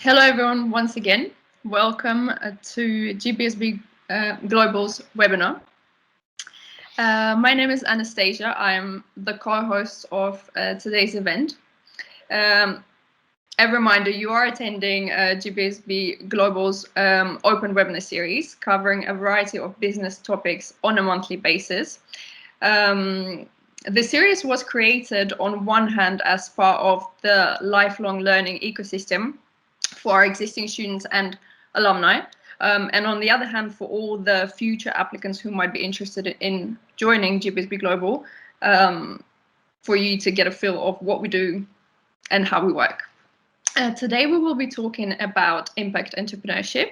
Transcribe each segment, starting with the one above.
Hello, everyone, once again. Welcome to GPSB Global's webinar. My name is Anastasia. I'm the co-host of today's event. A reminder, you are attending GPSB Global's open webinar series covering a variety of business topics on a monthly basis. The series was created on one hand as part of the lifelong learning ecosystem for our existing students and alumni, and on the other hand, for all the future applicants who might be interested in joining GPSB Global, for you to get a feel of what we do and how we work. Today we will be talking about impact entrepreneurship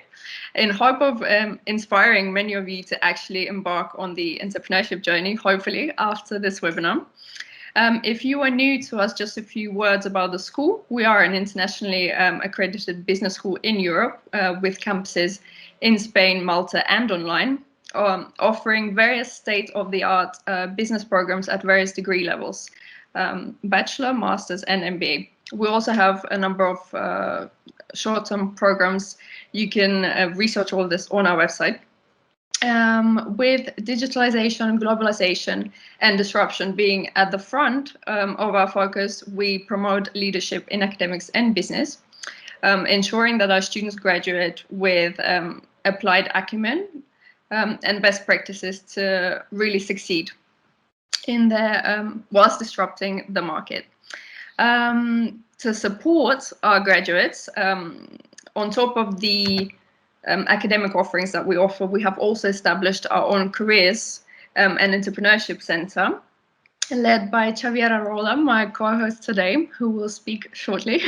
in hope of inspiring many of you to actually embark on the entrepreneurship journey, hopefully, after this webinar. If you are new to us, just a few words about the school. We are an internationally accredited business school in Europe with campuses in Spain, Malta, and online, offering various state-of-the-art business programs at various degree levels, bachelor, master's, and MBA. We also have a number of short-term programs. You can research all this on our website. With digitalization, globalization, and disruption being at the front of our focus, we promote leadership in academics and business, ensuring that our students graduate with applied acumen and best practices to really succeed in their whilst disrupting the market. To support our graduates, on top of the academic offerings that we offer, we have also established our own careers and entrepreneurship center, led by Xavier Arola, my co-host today, who will speak shortly.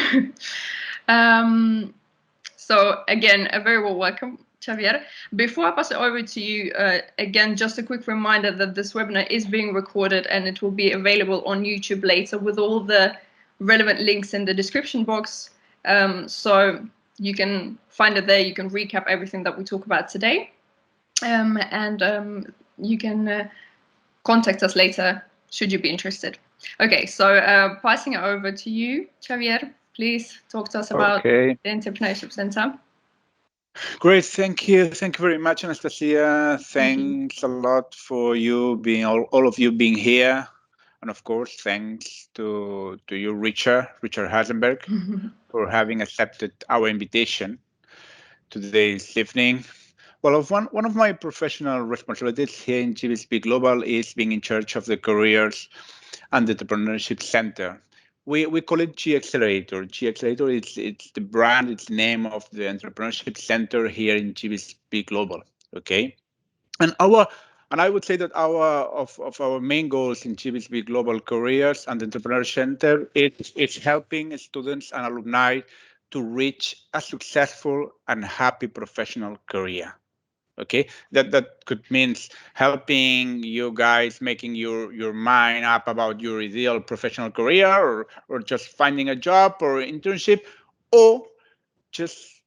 So again, a very well welcome, Xavier. Before I pass it over to you, again, just a quick reminder that this webinar is being recorded and it will be available on YouTube later with all the relevant links in the description box. So you can find it there. You can recap everything that we talk about today. And you can contact us later should you be interested. Okay, so passing it over to you, Xavier. Please talk to us about the Entrepreneurship Center. Great, thank you. Thank you very much, Anastasia. Thanks a lot for you being, all of you being here. And of course, thanks to you, Richard Hasenberg, for having accepted our invitation today's evening. Well, one of my professional responsibilities here in GPSB Global is being in charge of the Careers and the Entrepreneurship Center. We call it G-Accelerator. G-Accelerator, it's the brand, it's the name of the Entrepreneurship Center here in GPSB Global, okay? And I would say that our main goals in GPSB Global Careers and Entrepreneurship Center is helping students and alumni to reach a successful and happy professional career. Okay, that could means helping you guys making your mind up about your ideal professional career, or just finding a job or internship, or just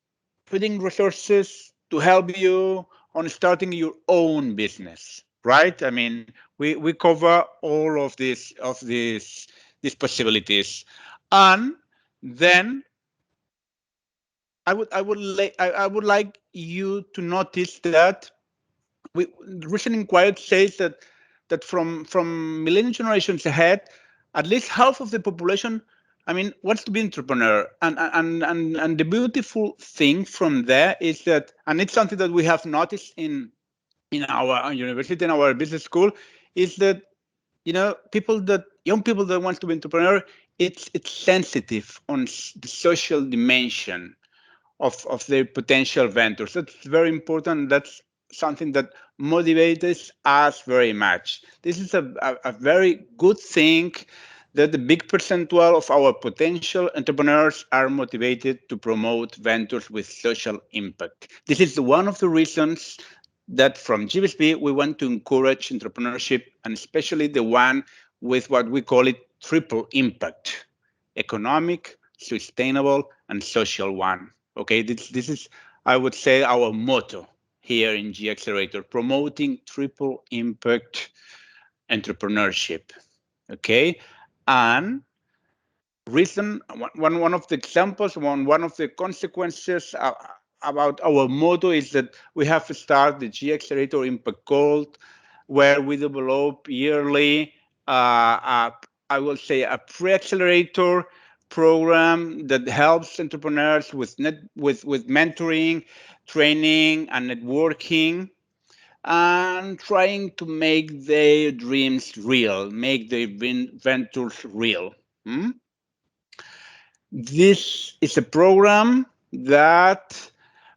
putting resources to help you on starting your own business, right? I mean, we cover all of these possibilities, and then I would like you to notice that recent inquiry says that from millennial generations ahead, at least half of the population, I mean, wants to be entrepreneur. And the beautiful thing from there is that, and it's something that we have noticed in our university and our business school, is that, you know, young people that want to be entrepreneur, it's sensitive on the social dimension of their potential ventures. That's very important. That's something that motivates us very much. This is a very good thing, that the big percentage of our potential entrepreneurs are motivated to promote ventures with social impact. This is one of the reasons that from GPSB we want to encourage entrepreneurship, and especially the one with what we call it triple impact: economic, sustainable, and social one. Okay, this is, I would say, our motto here in G-Accelerator, promoting triple impact entrepreneurship. Okay, and reason, one of the examples, one of the consequences about our motto is that we have to start the G Accelerator Impact Gold, where we develop yearly, I will say, a pre-accelerator program that helps entrepreneurs with mentoring, training, and networking, and trying to make their dreams real, make their ventures real. This is a program that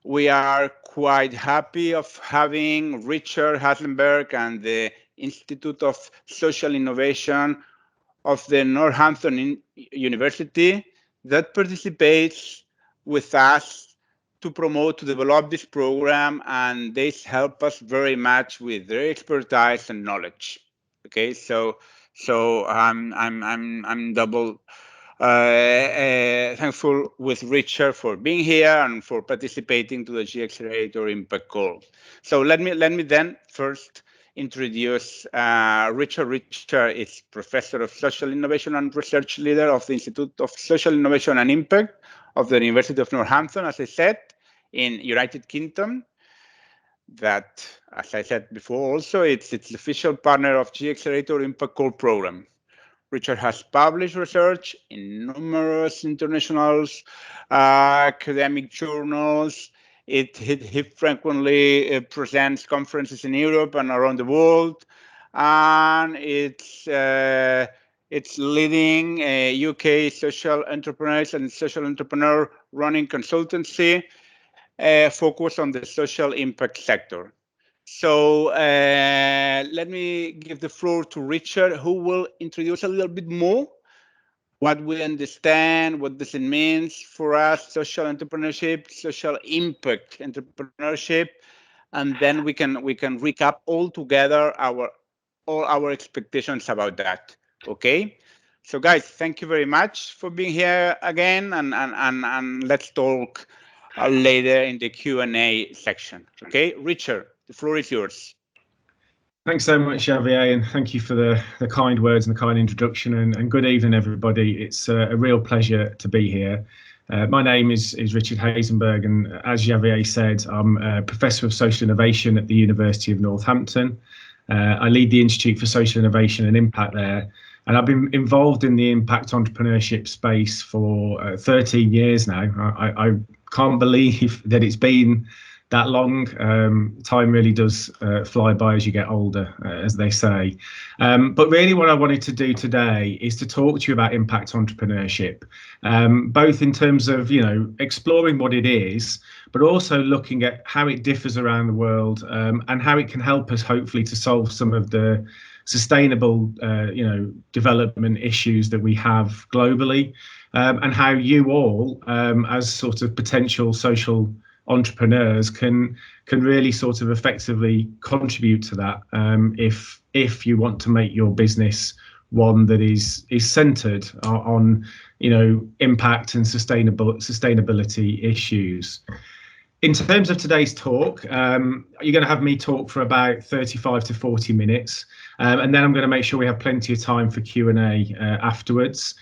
we are quite happy of having Richard Haslenberg and the Institute of Social Innovation of the Northampton University that participates with us to promote, to develop this program, and they help us very much with their expertise and knowledge. Okay, so I'm double thankful with Richard for being here and for participating to the G Accelerator Impact Call. So let me then first introduce Richard. Richard is Professor of Social Innovation and Research Leader of the Institute of Social Innovation and Impact of the University of Northampton, as I said, in United Kingdom. That, as I said before, also it's the official partner of G Accelerator Impact Call program. Richard has published research in numerous international academic journals. He frequently presents conferences in Europe and around the world, and it's leading UK social entrepreneurs and social entrepreneur running consultancy focused on the social impact sector. So let me give the floor to Richard, who will introduce a little bit more what we understand, what does it mean for us, social entrepreneurship, social impact entrepreneurship, and then we can recap all together all our expectations about that. Okay. So guys, thank you very much for being here again, and let's talk later in the Q&A section. Okay, Richard, the floor is yours. Thanks so much, Javier, and thank you for the kind words and the kind introduction, and good evening, everybody. It's a real pleasure to be here. My name is Richard Haslenberg, and as Javier said, I'm a Professor of Social Innovation at the University of Northampton. I lead the Institute for Social Innovation and Impact there, and I've been involved in the impact entrepreneurship space for 13 years now. I can't believe that it's been that long. Time really does fly by as you get older, as they say. But really what I wanted to do today is to talk to you about impact entrepreneurship, both in terms of, exploring what it is, but also looking at how it differs around the world, and how it can help us hopefully to solve some of the sustainable, development issues that we have globally, and how you all, as sort of potential social entrepreneurs, can really sort of effectively contribute to that, if you want to make your business one that is centered on impact and sustainability issues. In terms of today's talk, you're going to have me talk for about 35 to 40 minutes, and then I'm going to make sure we have plenty of time for Q&A afterwards.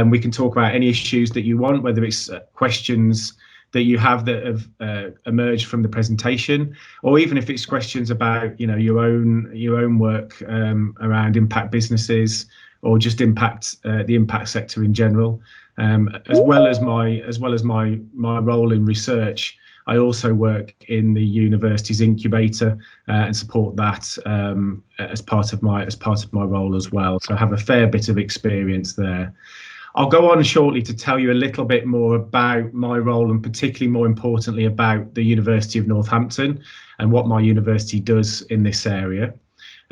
We can talk about any issues that you want, whether it's questions that you have that have emerged from the presentation, or even if it's questions about your own work around impact businesses, or just the impact sector in general, as well as my role in research. I also work in the university's incubator and support that as part of my role as well. So I have a fair bit of experience there. I'll go on shortly to tell you a little bit more about my role, and particularly more importantly about the University of Northampton and what my university does in this area.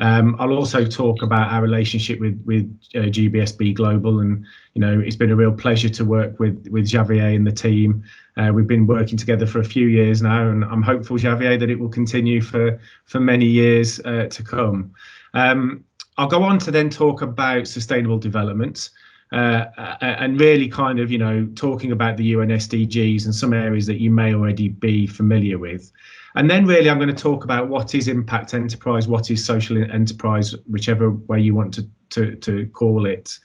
I'll also talk about our relationship with GBSB Global, and it's been a real pleasure to work with Javier and the team. We've been working together for a few years now, and I'm hopeful, Javier, that it will continue for many years to come. I'll go on to then talk about sustainable development, and really kind of talking about the UN SDGs and some areas that you may already be familiar with. And then really I'm going to talk about what is impact enterprise, what is social enterprise, whichever way you want to call it.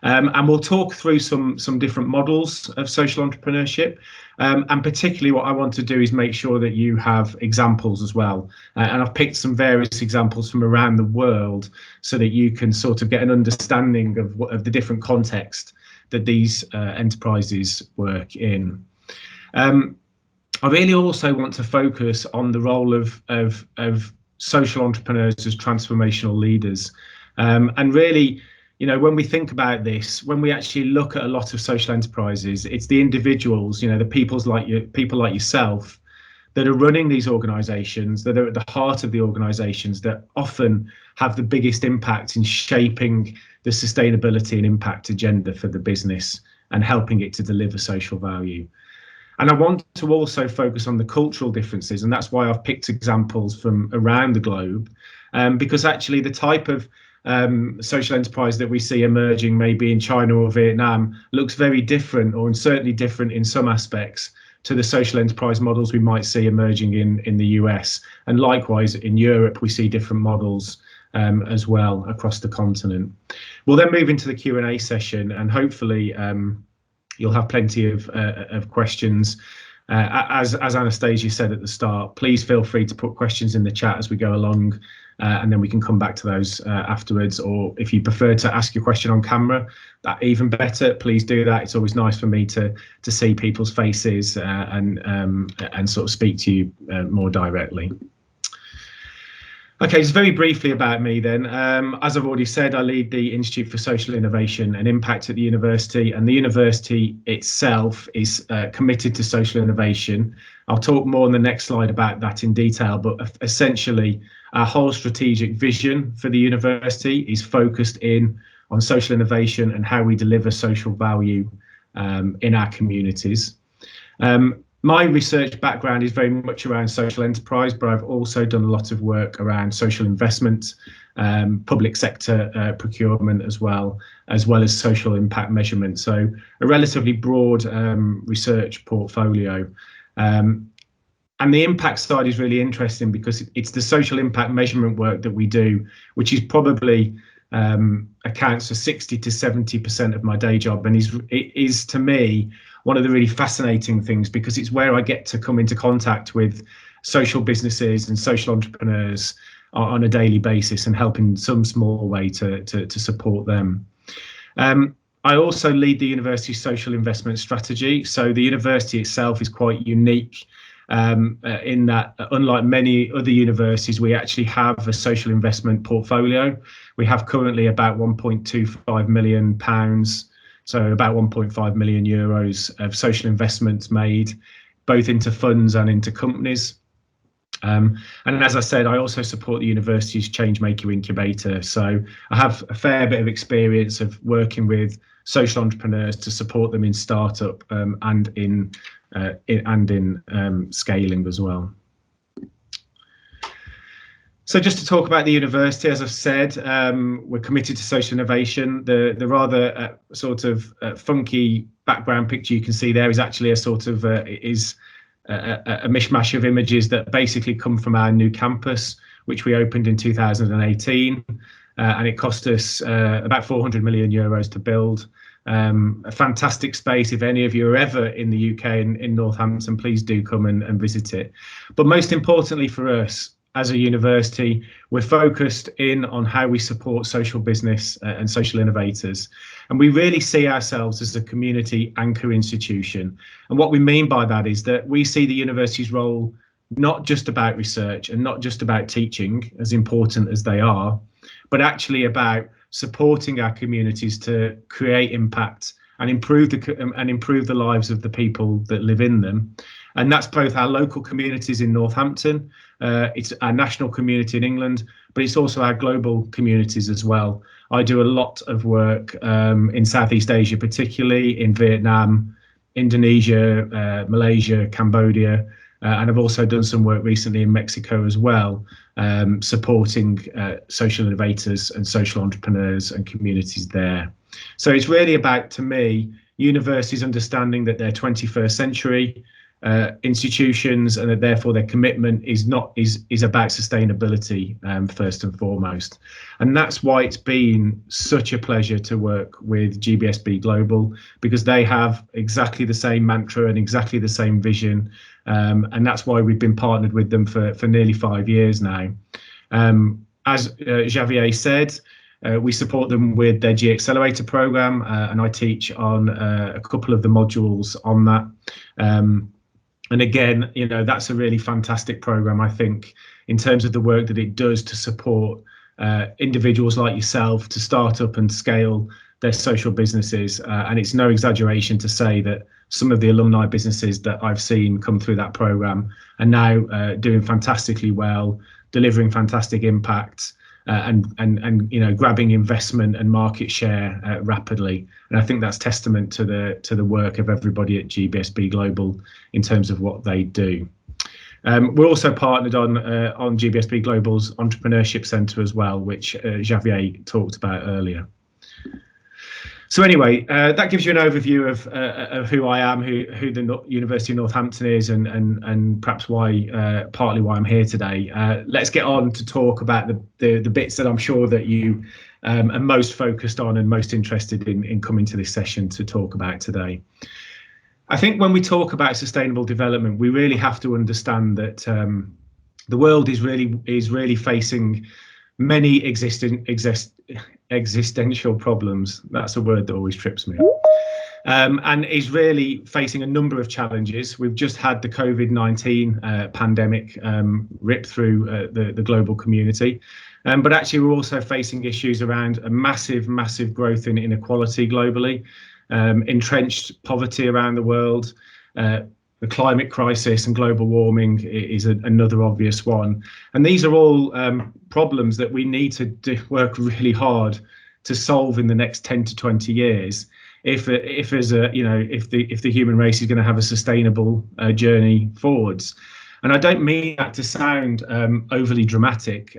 And we'll talk through some different models of social entrepreneurship. And particularly what I want to do is make sure that you have examples as well. And I've picked some various examples from around the world so that you can sort of get an understanding of the different context that these enterprises work in. I really also want to focus on the role of social entrepreneurs as transformational leaders. And really, you know, when we think about this, when we actually look at a lot of social enterprises, it's the individuals, you know, the people like yourself that are running these organizations, that are at the heart of the organizations, that often have the biggest impact in shaping the sustainability and impact agenda for the business and helping it to deliver social value. And I want to also focus on the cultural differences, and that's why I've picked examples from around the globe, because actually the type of social enterprise that we see emerging maybe in China or Vietnam looks very different, or certainly different in some aspects, to the social enterprise models we might see emerging in the US. And likewise in Europe, we see different models as well across the continent. We'll then move into the Q&A session, and hopefully you'll have plenty of questions. As Anastasia said at the start, please feel free to put questions in the chat as we go along, and then we can come back to those afterwards. Or if you prefer to ask your question on camera, that even better, please do that. It's always nice for me to see people's faces and sort of speak to you more directly. Okay, just very briefly about me then. As I've already said, I lead the Institute for Social Innovation and Impact at the university, and the university itself is committed to social innovation. I'll talk more on the next slide about that in detail, but essentially our whole strategic vision for the university is focused on social innovation and how we deliver social value in our communities. My research background is very much around social enterprise, but I've also done a lot of work around social investment, public sector procurement as well as social impact measurement. So a relatively broad research portfolio. And the impact side is really interesting because it's the social impact measurement work that we do, which is probably accounts for 60 to 70% of my day job, and it is to me one of the really fascinating things, because it's where I get to come into contact with social businesses and social entrepreneurs on a daily basis and help in some small way to support them. I also lead the university's social investment strategy. So the university itself is quite unique in that, unlike many other universities, we actually have a social investment portfolio. We have currently about £1.25 million, so about 1.5 million euros of social investments made, both into funds and into companies. And as I said, I also support the university's Changemaker Incubator. So I have a fair bit of experience of working with social entrepreneurs to support them in startup and in scaling as well. So just to talk about the university, as I've said, we're committed to social innovation. The rather sort of funky background picture you can see there is actually a sort of a mishmash of images that basically come from our new campus, which we opened in 2018, and it cost us about 400 million euros to build. A fantastic space. If any of you are ever in the UK and in Northampton, please do come and visit it. But most importantly for us, as a university, we're focused in on how we support social business and social innovators. And we really see ourselves as a community anchor institution. And what we mean by that is that we see the university's role not just about research and not just about teaching, as important as they are, but actually about supporting our communities to create impact and improve the lives of the people that live in them. And that's both our local communities in Northampton, it's our national community in England, but it's also our global communities as well. I do a lot of work in Southeast Asia, particularly in Vietnam, Indonesia, Malaysia, Cambodia, and I've also done some work recently in Mexico as well, supporting social innovators and social entrepreneurs and communities there. So it's really about, to me, universities understanding that they're 21st century, institutions, and that therefore their commitment is about sustainability first and foremost. And that's why it's been such a pleasure to work with GBSB Global, because they have exactly the same mantra and exactly the same vision, and that's why we've been partnered with them for nearly 5 years now. As Javier said, we support them with their G Accelerator program, and I teach on a couple of the modules on that. And again, you know, that's a really fantastic program, I think, in terms of the work that it does to support individuals like yourself to start up and scale their social businesses. And it's no exaggeration to say that some of the alumni businesses that I've seen come through that program are now doing fantastically well, delivering fantastic impact, and you know, grabbing investment and market share rapidly. And I think that's testament to the work of everybody at GBSB Global in terms of what they do. We're also partnered on GBSB Global's Entrepreneurship Centre as well, which Javier talked about earlier. So anyway, that gives you an overview of who I am, who the University of Northampton is, and perhaps partly why I'm here today. Let's get on to talk about the bits that I'm sure that you are most focused on and most interested in coming to this session to talk about today. I think when we talk about sustainable development, we really have to understand that the world is really facing many existential problems. That's a word that always trips me up. And is really facing a number of challenges. We've just had the COVID-19 pandemic rip through the global community. But actually, we're also facing issues around a massive growth in inequality globally, entrenched poverty around the world. The climate crisis and global warming is another obvious one. And these are all problems that we need to work really hard to solve in the next 10 to 20 years. If the human race is going to have a sustainable journey forwards. And I don't mean that to sound overly dramatic,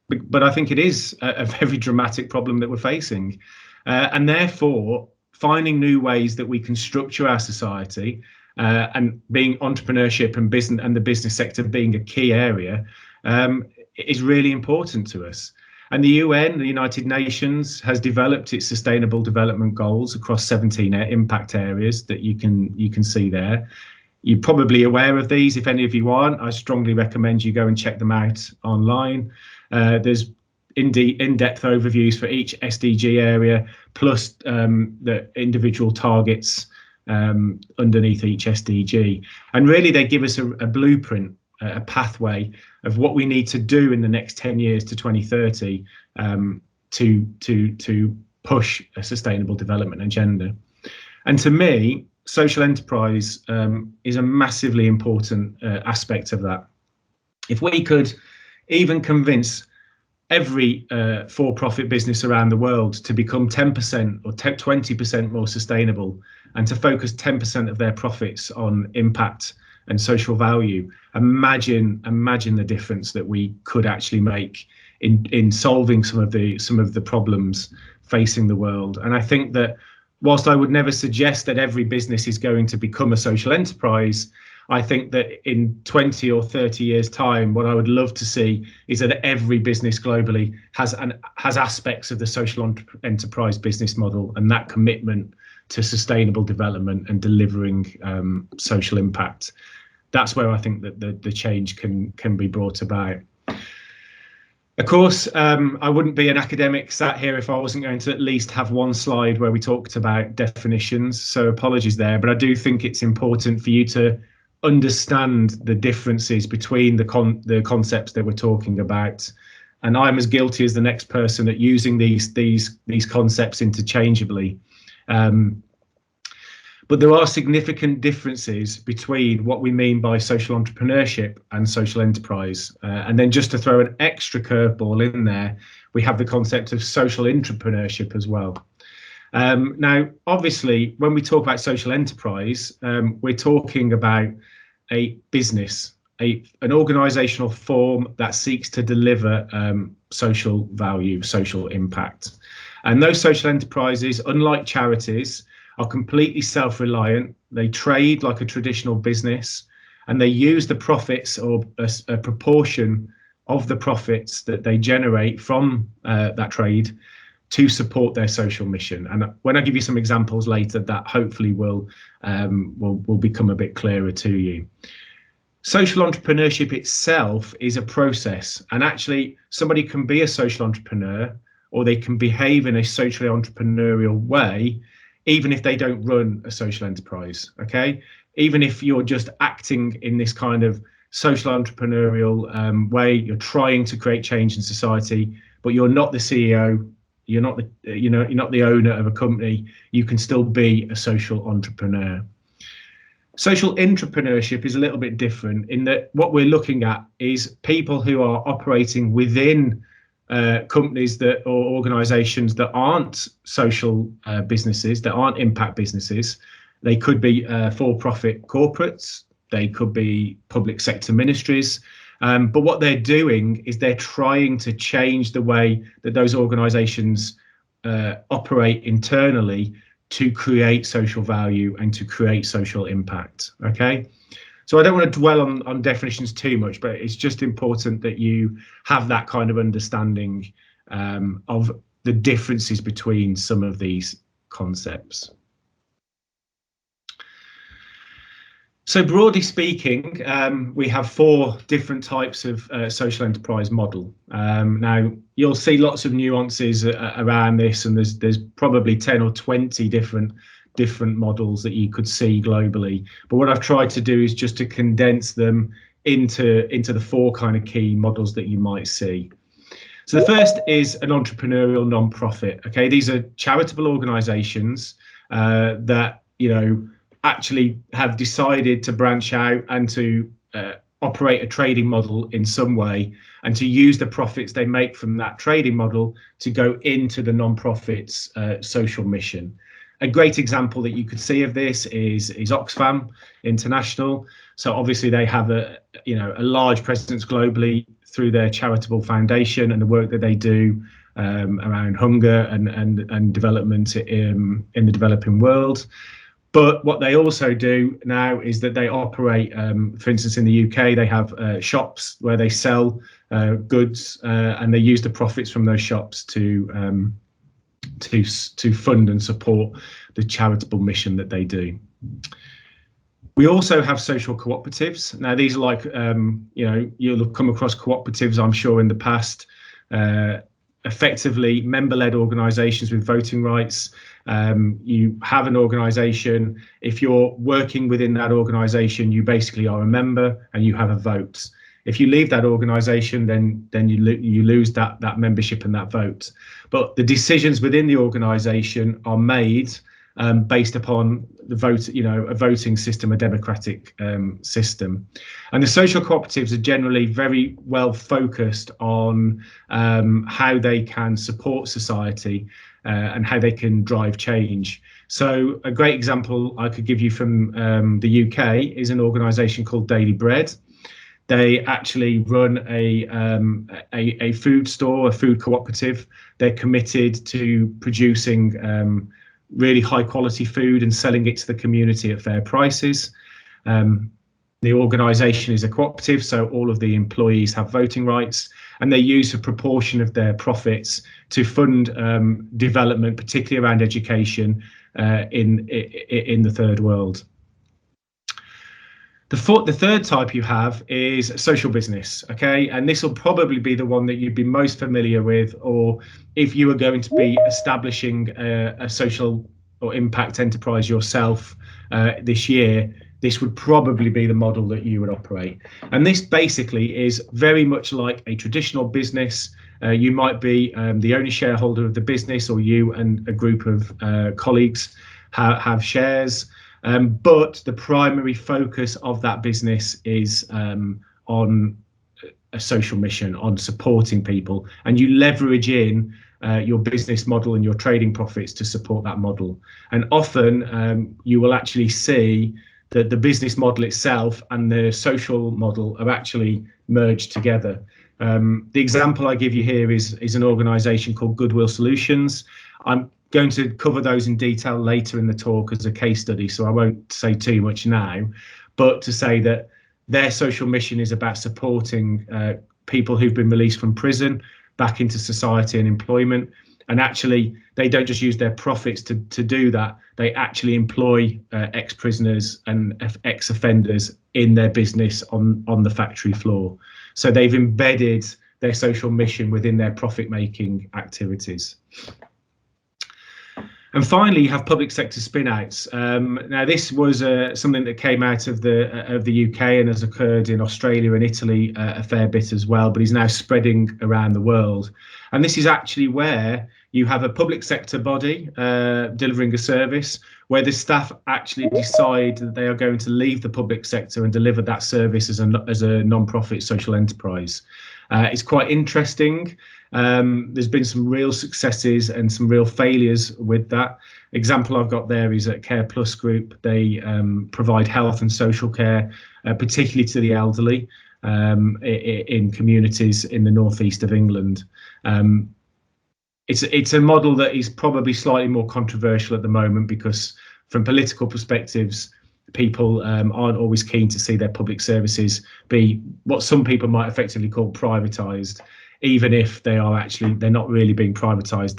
but I think it is a very dramatic problem that we're facing. And therefore, finding new ways that we can structure our society, and being entrepreneurship and business and the business sector being a key area, is really important to us. And the UN, the United Nations, has developed its Sustainable Development Goals across 17 impact areas that you can see there. You're probably aware of these. If any of you aren't, I strongly recommend you go and check them out online. There's in-depth overviews for each SDG area, plus the individual targets underneath each SDG. And really, they give us a blueprint, a pathway of what we need to do in the next 10 years to 2030 to push a sustainable development agenda. And to me, social enterprise is a massively important aspect of that. If we could even convince every for-profit business around the world to become 10% or 20% more sustainable and to focus 10% of their profits on impact and social value, imagine the difference that we could actually make in solving some of the problems facing the world. And I think that whilst I would never suggest that every business is going to become a social enterprise, I think that in 20 or 30 years' time, what I would love to see is that every business globally has aspects of the social enterprise business model and that commitment to sustainable development and delivering social impact. That's where I think that the change can be brought about. Of course, I wouldn't be an academic sat here if I wasn't going to at least have one slide where we talked about definitions. So apologies there, but I do think it's important for you to understand the differences between the concepts that we're talking about. And I'm as guilty as the next person at using these concepts interchangeably. But there are significant differences between what we mean by social entrepreneurship and social enterprise. And then just to throw an extra curveball in there, we have the concept of social intrapreneurship as well. Now, obviously, when we talk about social enterprise, we're talking about a business, an organisational form that seeks to deliver social value, social impact. And those social enterprises, unlike charities, are completely self-reliant. They trade like a traditional business, and they use the profits, or a proportion of the profits that they generate from that trade, to support their social mission. And when I give you some examples later, that hopefully will become a bit clearer to you. Social entrepreneurship itself is a process, and actually somebody can be a social entrepreneur, or they can behave in a socially entrepreneurial way, even if they don't run a social enterprise. Okay, even if you're just acting in this kind of social entrepreneurial way, you're trying to create change in society, but you're not the CEO, you're not the owner of a company, you can still be a social entrepreneur. Social entrepreneurship is a little bit different in that what we're looking at is people who are operating within companies or organizations that aren't social businesses, that aren't impact businesses. They could be for-profit corporates, they could be public sector ministries, but what they're doing is they're trying to change the way that those organizations operate internally to create social value and to create social impact. Okay, so I don't want to dwell on definitions too much, but it's just important that you have that kind of understanding of the differences between some of these concepts. So broadly speaking, we have 4 different types of social enterprise model. Now you'll see lots of nuances around this, and there's probably 10 or 20 different models that you could see globally. But what I've tried to do is just to condense them into the 4 kind of key models that you might see. So the first is an entrepreneurial non-profit. Okay, these are charitable organisations that actually have decided to branch out and to operate a trading model in some way, and to use the profits they make from that trading model to go into the non-profit's social mission. A great example that you could see of this is Oxfam International. So obviously they have a large presence globally through their charitable foundation and the work that they do around hunger and development in the developing world. But what they also do now is that they operate, for instance, in the UK, they have shops where they sell goods, and they use the profits from those shops to fund and support the charitable mission that they do. We also have social cooperatives. Now, these are like, you'll have come across cooperatives, I'm sure, in the past. Effectively member-led organisations with voting rights. You have an organisation. If you're working within that organisation, you basically are a member and you have a vote. If you leave that organisation, then you lose that membership and that vote. But the decisions within the organisation are made based upon the vote, a voting system, a democratic system. And the social cooperatives are generally very well focused on how they can support society and how they can drive change. So a great example I could give you from the UK is an organisation called Daily Bread. They actually run a food store, a food cooperative. They're committed to producing really high quality food and selling it to the community at fair prices. The organisation is a cooperative, so all of the employees have voting rights, and they use a proportion of their profits to fund development, particularly around education in the third world. The third type you have is social business, okay? And this will probably be the one that you'd be most familiar with, or if you were going to be establishing a social or impact enterprise yourself this year, this would probably be the model that you would operate. And this basically is very much like a traditional business. You might be the only shareholder of the business, or you and a group of colleagues have shares. But the primary focus of that business is on a social mission, on supporting people, and you leverage in your business model and your trading profits to support that model. And often you will actually see that the business model itself and the social model are actually merged together. The example I give you here is an organisation called Goodwill Solutions. I'm going to cover those in detail later in the talk as a case study, so I won't say too much now, but to say that their social mission is about supporting people who've been released from prison back into society and employment. And actually, they don't just use their profits to do that. They actually employ ex-prisoners and ex-offenders in their business on the factory floor. So they've embedded their social mission within their profit-making activities. And finally, you have public sector spin-outs. Now, this was something that came out of the UK and has occurred in Australia and Italy a fair bit as well, but is now spreading around the world. And this is actually where you have a public sector body delivering a service where the staff actually decide that they are going to leave the public sector and deliver that service as a non-profit social enterprise. It's quite interesting. There's been some real successes and some real failures with that. Example I've got there is at Care Plus Group. They provide health and social care, particularly to the elderly, in communities in the northeast of England. It's a model that is probably slightly more controversial at the moment because from political perspectives, people aren't always keen to see their public services be what some people might effectively call privatised, even if they're not really being privatised.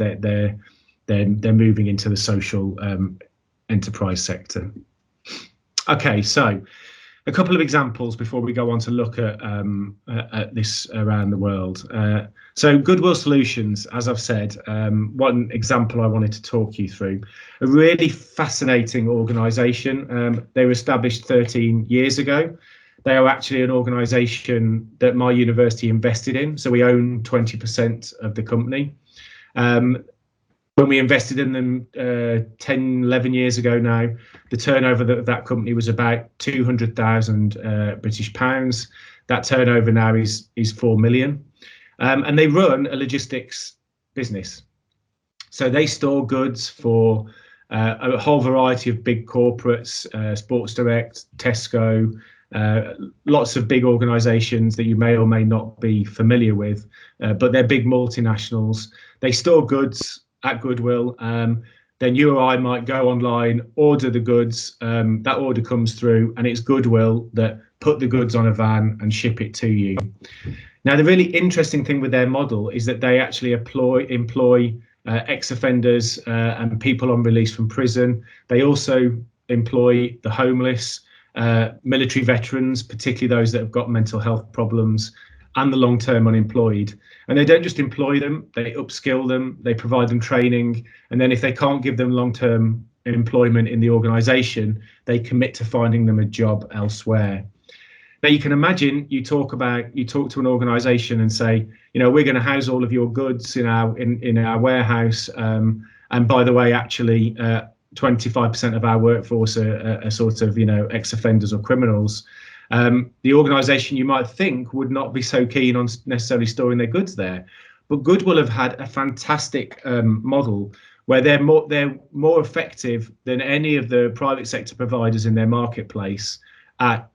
They're moving into the social enterprise sector. Okay, so a couple of examples before we go on to look at this around the world. So Goodwill Solutions, as I've said, one example I wanted to talk you through, a really fascinating organisation. They were established 13 years ago. They are actually an organisation that my university invested in, so we own 20% of the company. When we invested in them 10, 11 years ago now, the turnover of that company was about 200,000 British pounds. That turnover now is 4 million. And they run a logistics business. So they store goods for a whole variety of big corporates, Sports Direct, Tesco, lots of big organisations that you may or may not be familiar with, but they're big multinationals. They store goods at Goodwill. Then you or I might go online, order the goods, that order comes through, and it's Goodwill that put the goods on a van and ship it to you. Now, the really interesting thing with their model is that they actually employ ex-offenders and people on release from prison. They also employ the homeless, military veterans, particularly those that have got mental health problems, and the long-term unemployed. And they don't just employ them, they upskill them, they provide them training, and then if they can't give them long-term employment in the organisation, they commit to finding them a job elsewhere. Now, you can imagine you talk to an organisation and say, you know, we're going to house all of your goods in our warehouse, and by the way, actually 25% of our workforce are sort of, you know, ex-offenders or criminals. The organisation, you might think, would not be so keen on necessarily storing their goods there, but Goodwill have had a fantastic model where they're more effective than any of the private sector providers in their marketplace at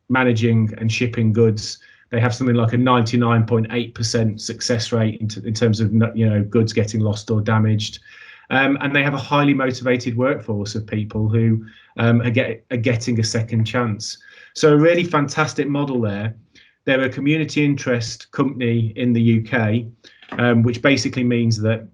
managing and shipping goods. They have something like a 99.8% success rate in terms of, you know, goods getting lost or damaged. And they have a highly motivated workforce of people who are getting a second chance. So a really fantastic model there. They're a community interest company in the UK, which basically means that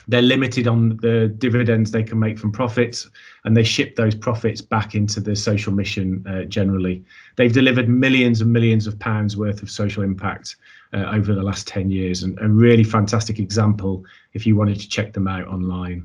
they're limited on the dividends they can make from profits, and they ship those profits back into the social mission generally. They've delivered millions and millions of pounds worth of social impact over the last 10 years, and a really fantastic example if you wanted to check them out online.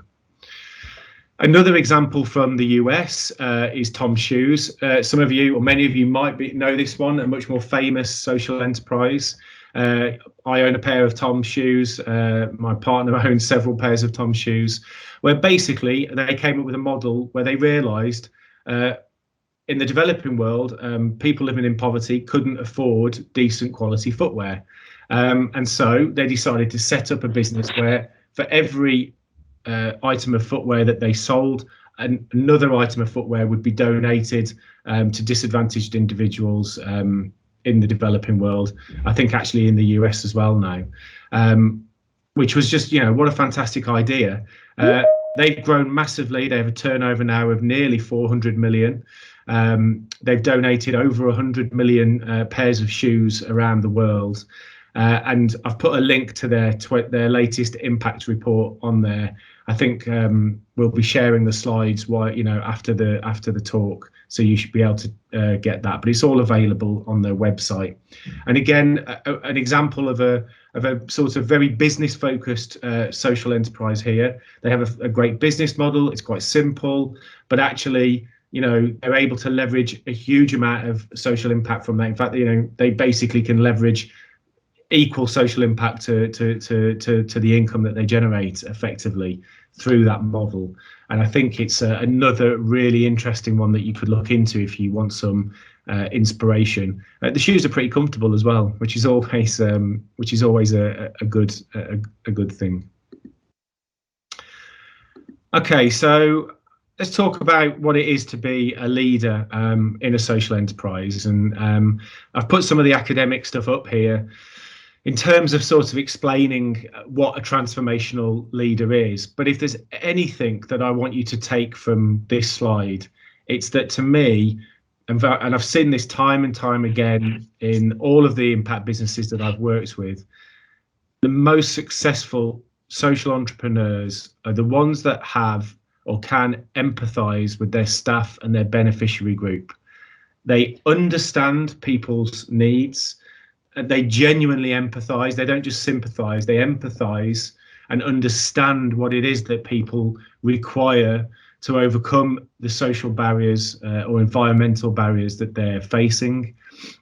Another example from the US is Tom's Shoes. Some of you, or many of you, might know this one, a much more famous social enterprise. I own a pair of Tom's shoes. My partner owns several pairs of Tom's shoes, where basically they came up with a model where they realised in the developing world, people living in poverty couldn't afford decent quality footwear. And so they decided to set up a business where for every item of footwear that they sold, another item of footwear would be donated to disadvantaged individuals in the developing world. I think actually in the US as well now. which was just, what a fantastic idea. They've grown massively. They have a turnover now of nearly 400 million. They've donated over 100 million pairs of shoes around the world. And I've put a link to their latest impact report on there. I think we'll be sharing the slides after the talk, so you should be able to get that. But it's all available on their website. And again, an example of a sort of very business-focused social enterprise here. They have a great business model. It's quite simple, but actually, they're able to leverage a huge amount of social impact from that. In fact, they basically can leverage equal social impact to the income that they generate effectively through that model. And I think it's another really interesting one that you could look into if you want some inspiration. The shoes are pretty comfortable as well, which is always a good thing. Okay, so let's talk about what it is to be a leader in a social enterprise. And I've put some of the academic stuff up here in terms of sort of explaining what a transformational leader is. But if there's anything that I want you to take from this slide, it's that to me, and I've seen this time and time again in all of the impact businesses that I've worked with, the most successful social entrepreneurs are the ones that have or can empathize with their staff and their beneficiary group. They understand people's needs. They genuinely empathize. They don't just sympathize, they empathize and understand what it is that people require to overcome the social barriers or environmental barriers that they're facing.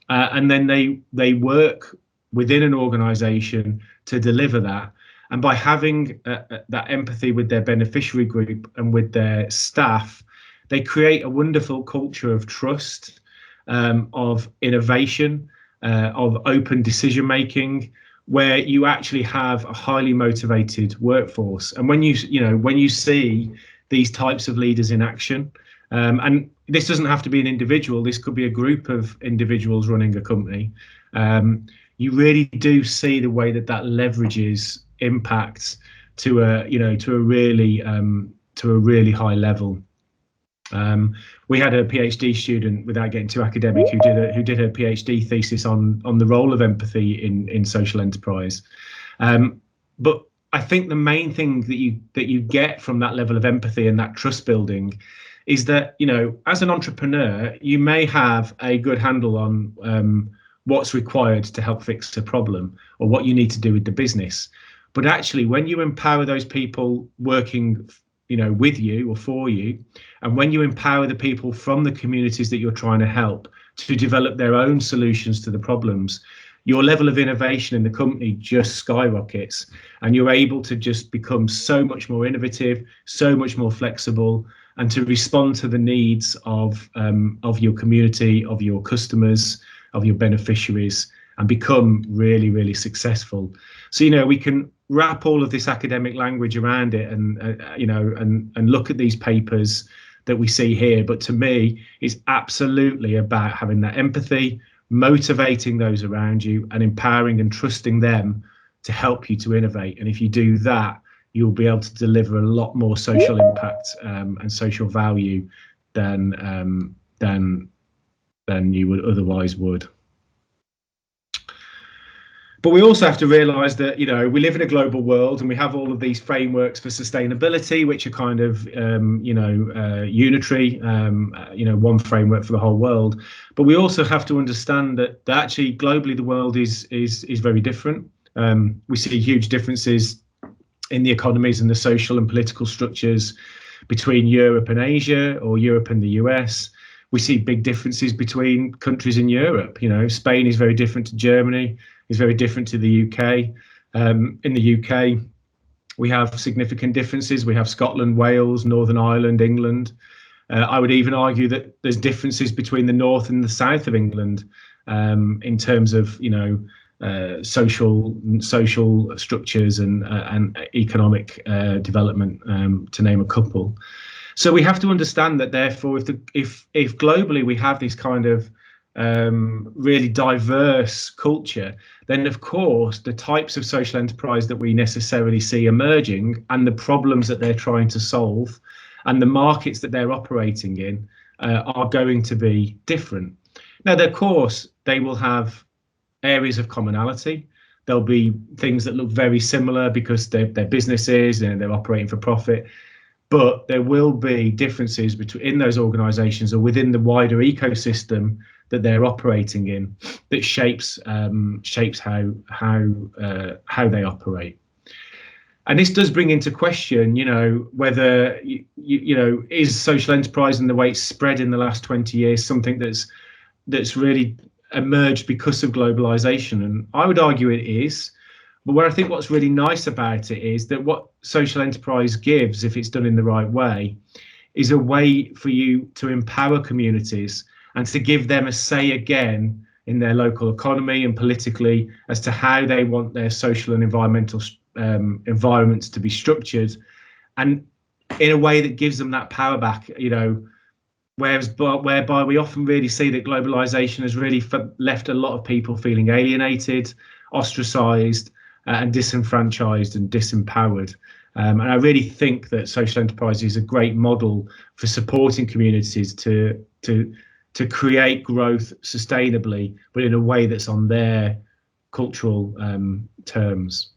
And then they work within an organization to deliver that. And by having that empathy with their beneficiary group and with their staff, they create a wonderful culture of trust, of innovation, of open decision making, where you actually have a highly motivated workforce. And when you see these types of leaders in action, and this doesn't have to be an individual, this could be a group of individuals running a company, you really do see the way that leverages impacts to a really high level. We had a PhD student, without getting too academic, who did her PhD thesis on the role of empathy in social enterprise. But I think the main thing that you get from that level of empathy and that trust building is that, as an entrepreneur, you may have a good handle on what's required to help fix a problem or what you need to do with the business. But actually, when you empower those people working with you or for you, and when you empower the people from the communities that you're trying to help to develop their own solutions to the problems, your level of innovation in the company just skyrockets, and you're able to just become so much more innovative, so much more flexible, and to respond to the needs of your community, of your customers, of your beneficiaries, and become really, really successful. So, we can wrap all of this academic language around it and look at these papers that we see here. But to me, it's absolutely about having that empathy, motivating those around you, and empowering and trusting them to help you to innovate. And if you do that, you'll be able to deliver a lot more social impact and social value than you would otherwise would. But we also have to realise that, we live in a global world and we have all of these frameworks for sustainability, which are kind of, unitary, one framework for the whole world. But we also have to understand that actually globally the world is very different. We see huge differences in the economies and the social and political structures between Europe and Asia, or Europe and the US. We see big differences between countries in Europe. Spain is very different to Germany, is very different to the UK. In the UK, we have significant differences. We have Scotland, Wales, Northern Ireland, England. I would even argue that there's differences between the north and the south of England in terms of, social structures and economic development, to name a couple. So we have to understand that, therefore, if globally we have this kind of really diverse culture, then of course the types of social enterprise that we necessarily see emerging and the problems that they're trying to solve and the markets that they're operating in are going to be different. Now, of course, they will have areas of commonality. There'll be things that look very similar because they're businesses and they're operating for profit. But there will be differences between those organisations or within the wider ecosystem that they're operating in that shapes how they operate. And this does bring into question, whether is social enterprise and the way it's spread in the last 20 years something that's really emerged because of globalization. And I would argue it is. But where I think what's really nice about it is that what social enterprise gives, if it's done in the right way, is a way for you to empower communities and to give them a say again in their local economy and politically as to how they want their social and environmental environments to be structured, and in a way that gives them that power back, whereby we often really see that globalization has really left a lot of people feeling alienated, ostracized, and disenfranchised and disempowered. And I really think that social enterprise is a great model for supporting communities to create growth sustainably, but in a way that's on their cultural terms.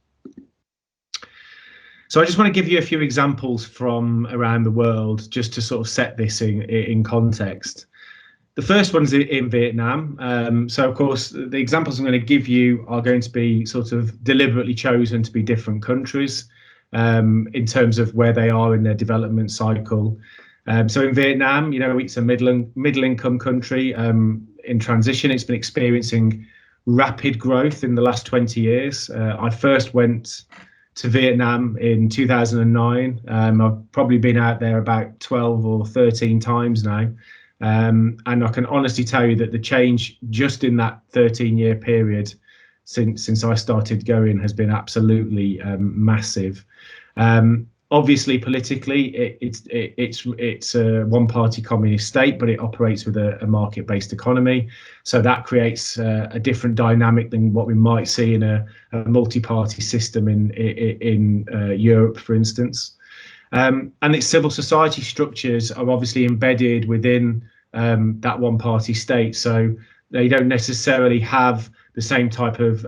So I just want to give you a few examples from around the world just to sort of set this in context. The first one's in Vietnam. So of course, the examples I'm going to give you are going to be sort of deliberately chosen to be different countries in terms of where they are in their development cycle. So in Vietnam, it's a middle income country in transition. It's been experiencing rapid growth in the last 20 years. I first went to Vietnam in 2009. I've probably been out there about 12 or 13 times now. And I can honestly tell you that the change just in that 13-year period since I started going has been absolutely massive. Obviously, politically, it's a one-party communist state, but it operates with a market-based economy. So that creates a different dynamic than what we might see in a multi-party system in Europe, for instance. And its civil society structures are obviously embedded within that one-party state. So they don't necessarily have the same type of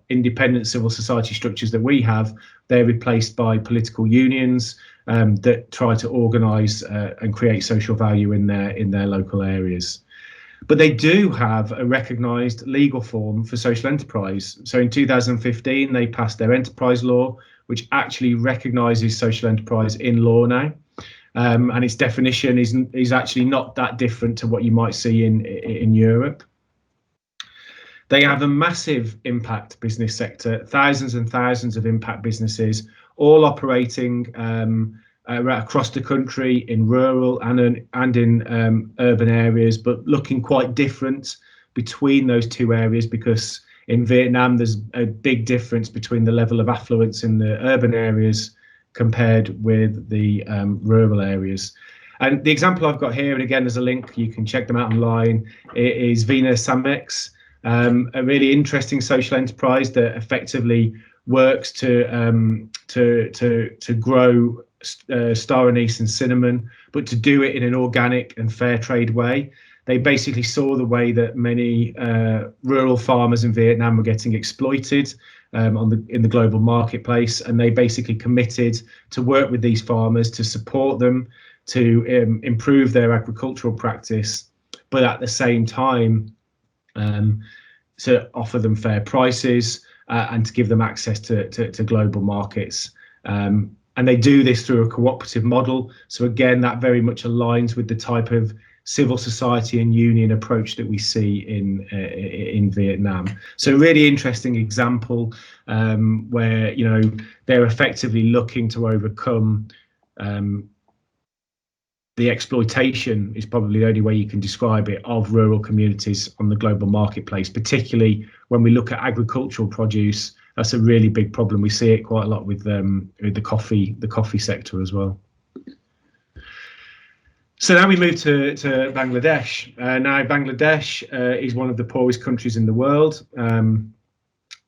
independent civil society structures that we have. They're replaced by political unions that try to organise and create social value in their local areas. But they do have a recognised legal form for social enterprise. So in 2015, they passed their enterprise law, which actually recognises social enterprise in law now. And its definition is actually not that different to what you might see in Europe. They have a massive impact business sector, thousands and thousands of impact businesses, all operating across the country in rural and in urban areas, but looking quite different between those two areas, because in Vietnam, there's a big difference between the level of affluence in the urban areas compared with the rural areas. And the example I've got here, and again, there's a link, you can check them out online, is Vina Samex, a really interesting social enterprise that effectively works to grow star anise and cinnamon, but to do it in an organic and fair trade way. They basically saw the way that many rural farmers in Vietnam were getting exploited in the global marketplace, and they basically committed to work with these farmers to support them, to improve their agricultural practice, but at the same time to offer them fair prices and to give them access to global markets. And they do this through a cooperative model. So again, that very much aligns with the type of civil society and union approach that we see in Vietnam. So really interesting example where they're effectively looking to overcome the exploitation, is probably the only way you can describe it, of rural communities on the global marketplace, particularly when we look at agricultural produce. That's a really big problem. We see it quite a lot with the coffee sector as well. So now we move to Bangladesh. Now Bangladesh is one of the poorest countries in the world.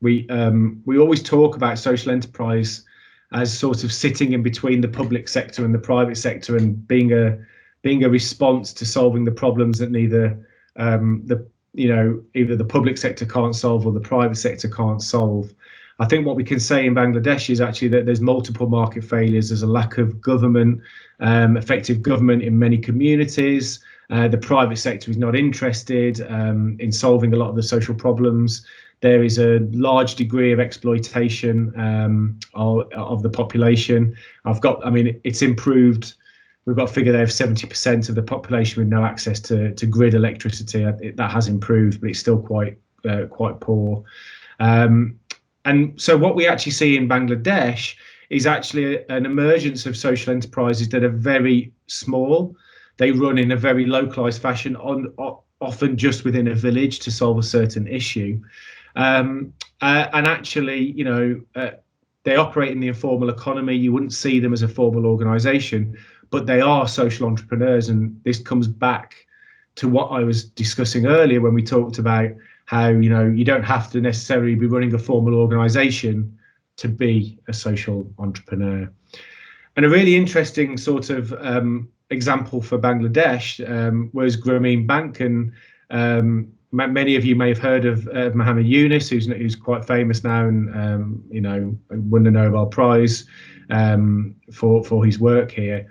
We always talk about social enterprise as sort of sitting in between the public sector and the private sector, and being a response to solving the problems that neither either the public sector can't solve or the private sector can't solve. I think what we can say in Bangladesh is actually that there's multiple market failures. There's a lack of government, effective government in many communities. The private sector is not interested in solving a lot of the social problems. There is a large degree of exploitation of the population. It's improved. We've got a figure there of 70% of the population with no access to grid electricity. That has improved, but it's still quite poor. And so what we actually see in Bangladesh is actually an emergence of social enterprises that are very small. They run in a very localized fashion, often just within a village to solve a certain issue. And actually, they operate in the informal economy. You wouldn't see them as a formal organization, but they are social entrepreneurs. And this comes back to what I was discussing earlier when we talked about how, you don't have to necessarily be running a formal organization to be a social entrepreneur. And a really interesting sort of example for Bangladesh was Grameen Bank. And many of you may have heard of Muhammad Yunus, who's quite famous now, and won the Nobel Prize for his work here,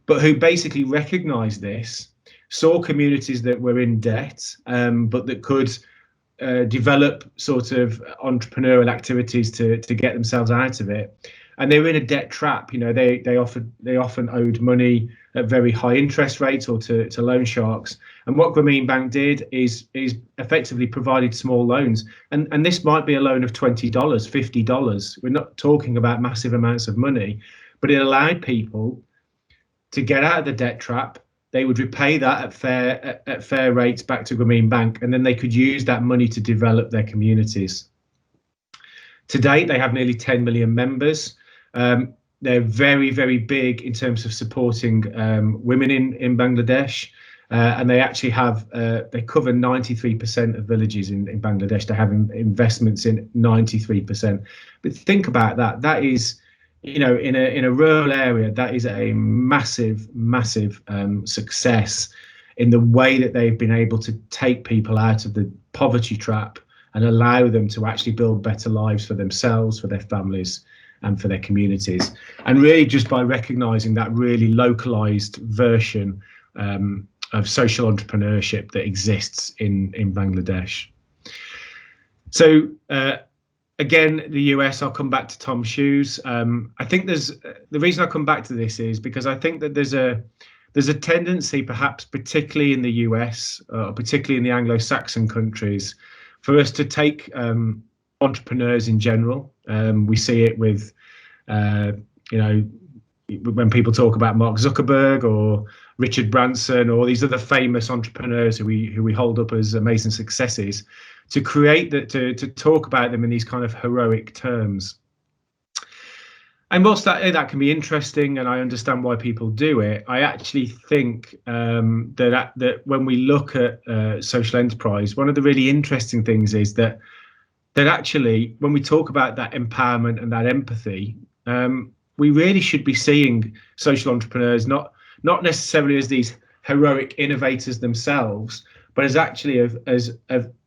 but who basically recognized this, saw communities that were in debt, but that could develop sort of entrepreneurial activities to get themselves out of it. And they were in a debt trap. They often owed money at very high interest rates or to loan sharks. And what Grameen Bank did is effectively provided small loans. And this might be a loan of $20, $50. We're not talking about massive amounts of money, but it allowed people to get out of the debt trap. They would repay that at fair rates back to Grameen Bank, and then they could use that money to develop their communities. To date, they have nearly 10 million members. They're very, very big in terms of supporting women in Bangladesh, and they actually have they cover 93% of villages in Bangladesh. They have investments in 93%. But think about that. That is, in a rural area, that is a massive success in the way that they've been able to take people out of the poverty trap and allow them to actually build better lives for themselves, for their families, and for their communities. And really just by recognizing that really localized version of social entrepreneurship that exists in Bangladesh. So again, the US, I'll come back to Tom Shoes. I think the reason I come back to this is because I think that there's a tendency, perhaps particularly in the US, particularly in the Anglo-Saxon countries, for us to take entrepreneurs in general. We see it with, when people talk about Mark Zuckerberg or Richard Branson or these other famous entrepreneurs who we hold up as amazing successes, to create that, to talk about them in these kind of heroic terms. And whilst that can be interesting, and I understand why people do it, I actually think that when we look at social enterprise, one of the really interesting things is that actually, when we talk about that empowerment and that empathy, we really should be seeing social entrepreneurs not necessarily as these heroic innovators themselves, but as actually as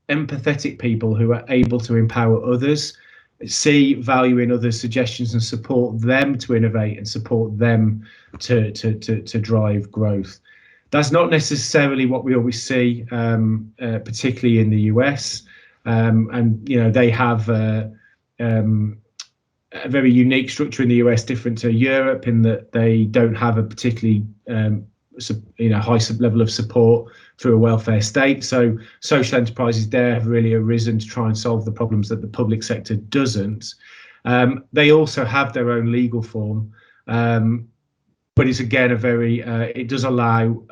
empathetic people who are able to empower others, see value in others' suggestions and support them to innovate and support them to drive growth. That's not necessarily what we always see, particularly in the US. And they have a very unique structure in the US, different to Europe, in that they don't have a particularly high level of support through a welfare state. So social enterprises there have really arisen to try and solve the problems that the public sector doesn't. They also have their own legal form, but it's again it does allow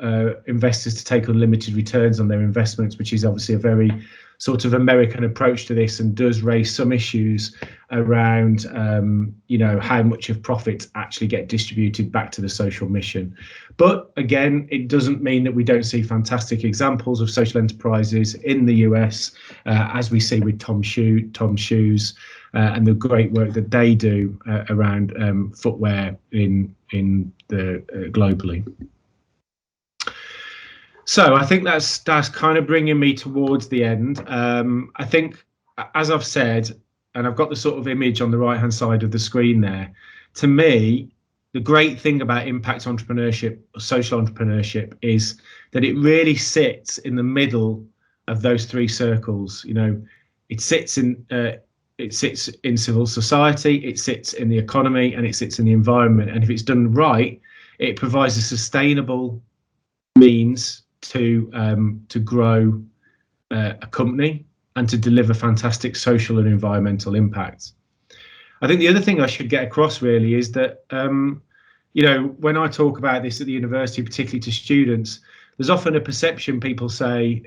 investors to take unlimited returns on their investments, which is obviously a very sort of American approach to this and does raise some issues around, how much of profits actually get distributed back to the social mission. But again, it doesn't mean that we don't see fantastic examples of social enterprises in the US, as we see with Tom Shoes, and the great work that they do around footwear in the globally. So I think that's kind of bringing me towards the end. I think, as I've said, and I've got the sort of image on the right hand side of the screen there, to me, the great thing about impact entrepreneurship, or social entrepreneurship, is that it really sits in the middle of those three circles. It sits in civil society, it sits in the economy, and it sits in the environment. And if it's done right, it provides a sustainable means to grow a company and to deliver fantastic social and environmental impact. I think the other thing I should get across really is that, when I talk about this at the university, particularly to students, there's often a perception, people say,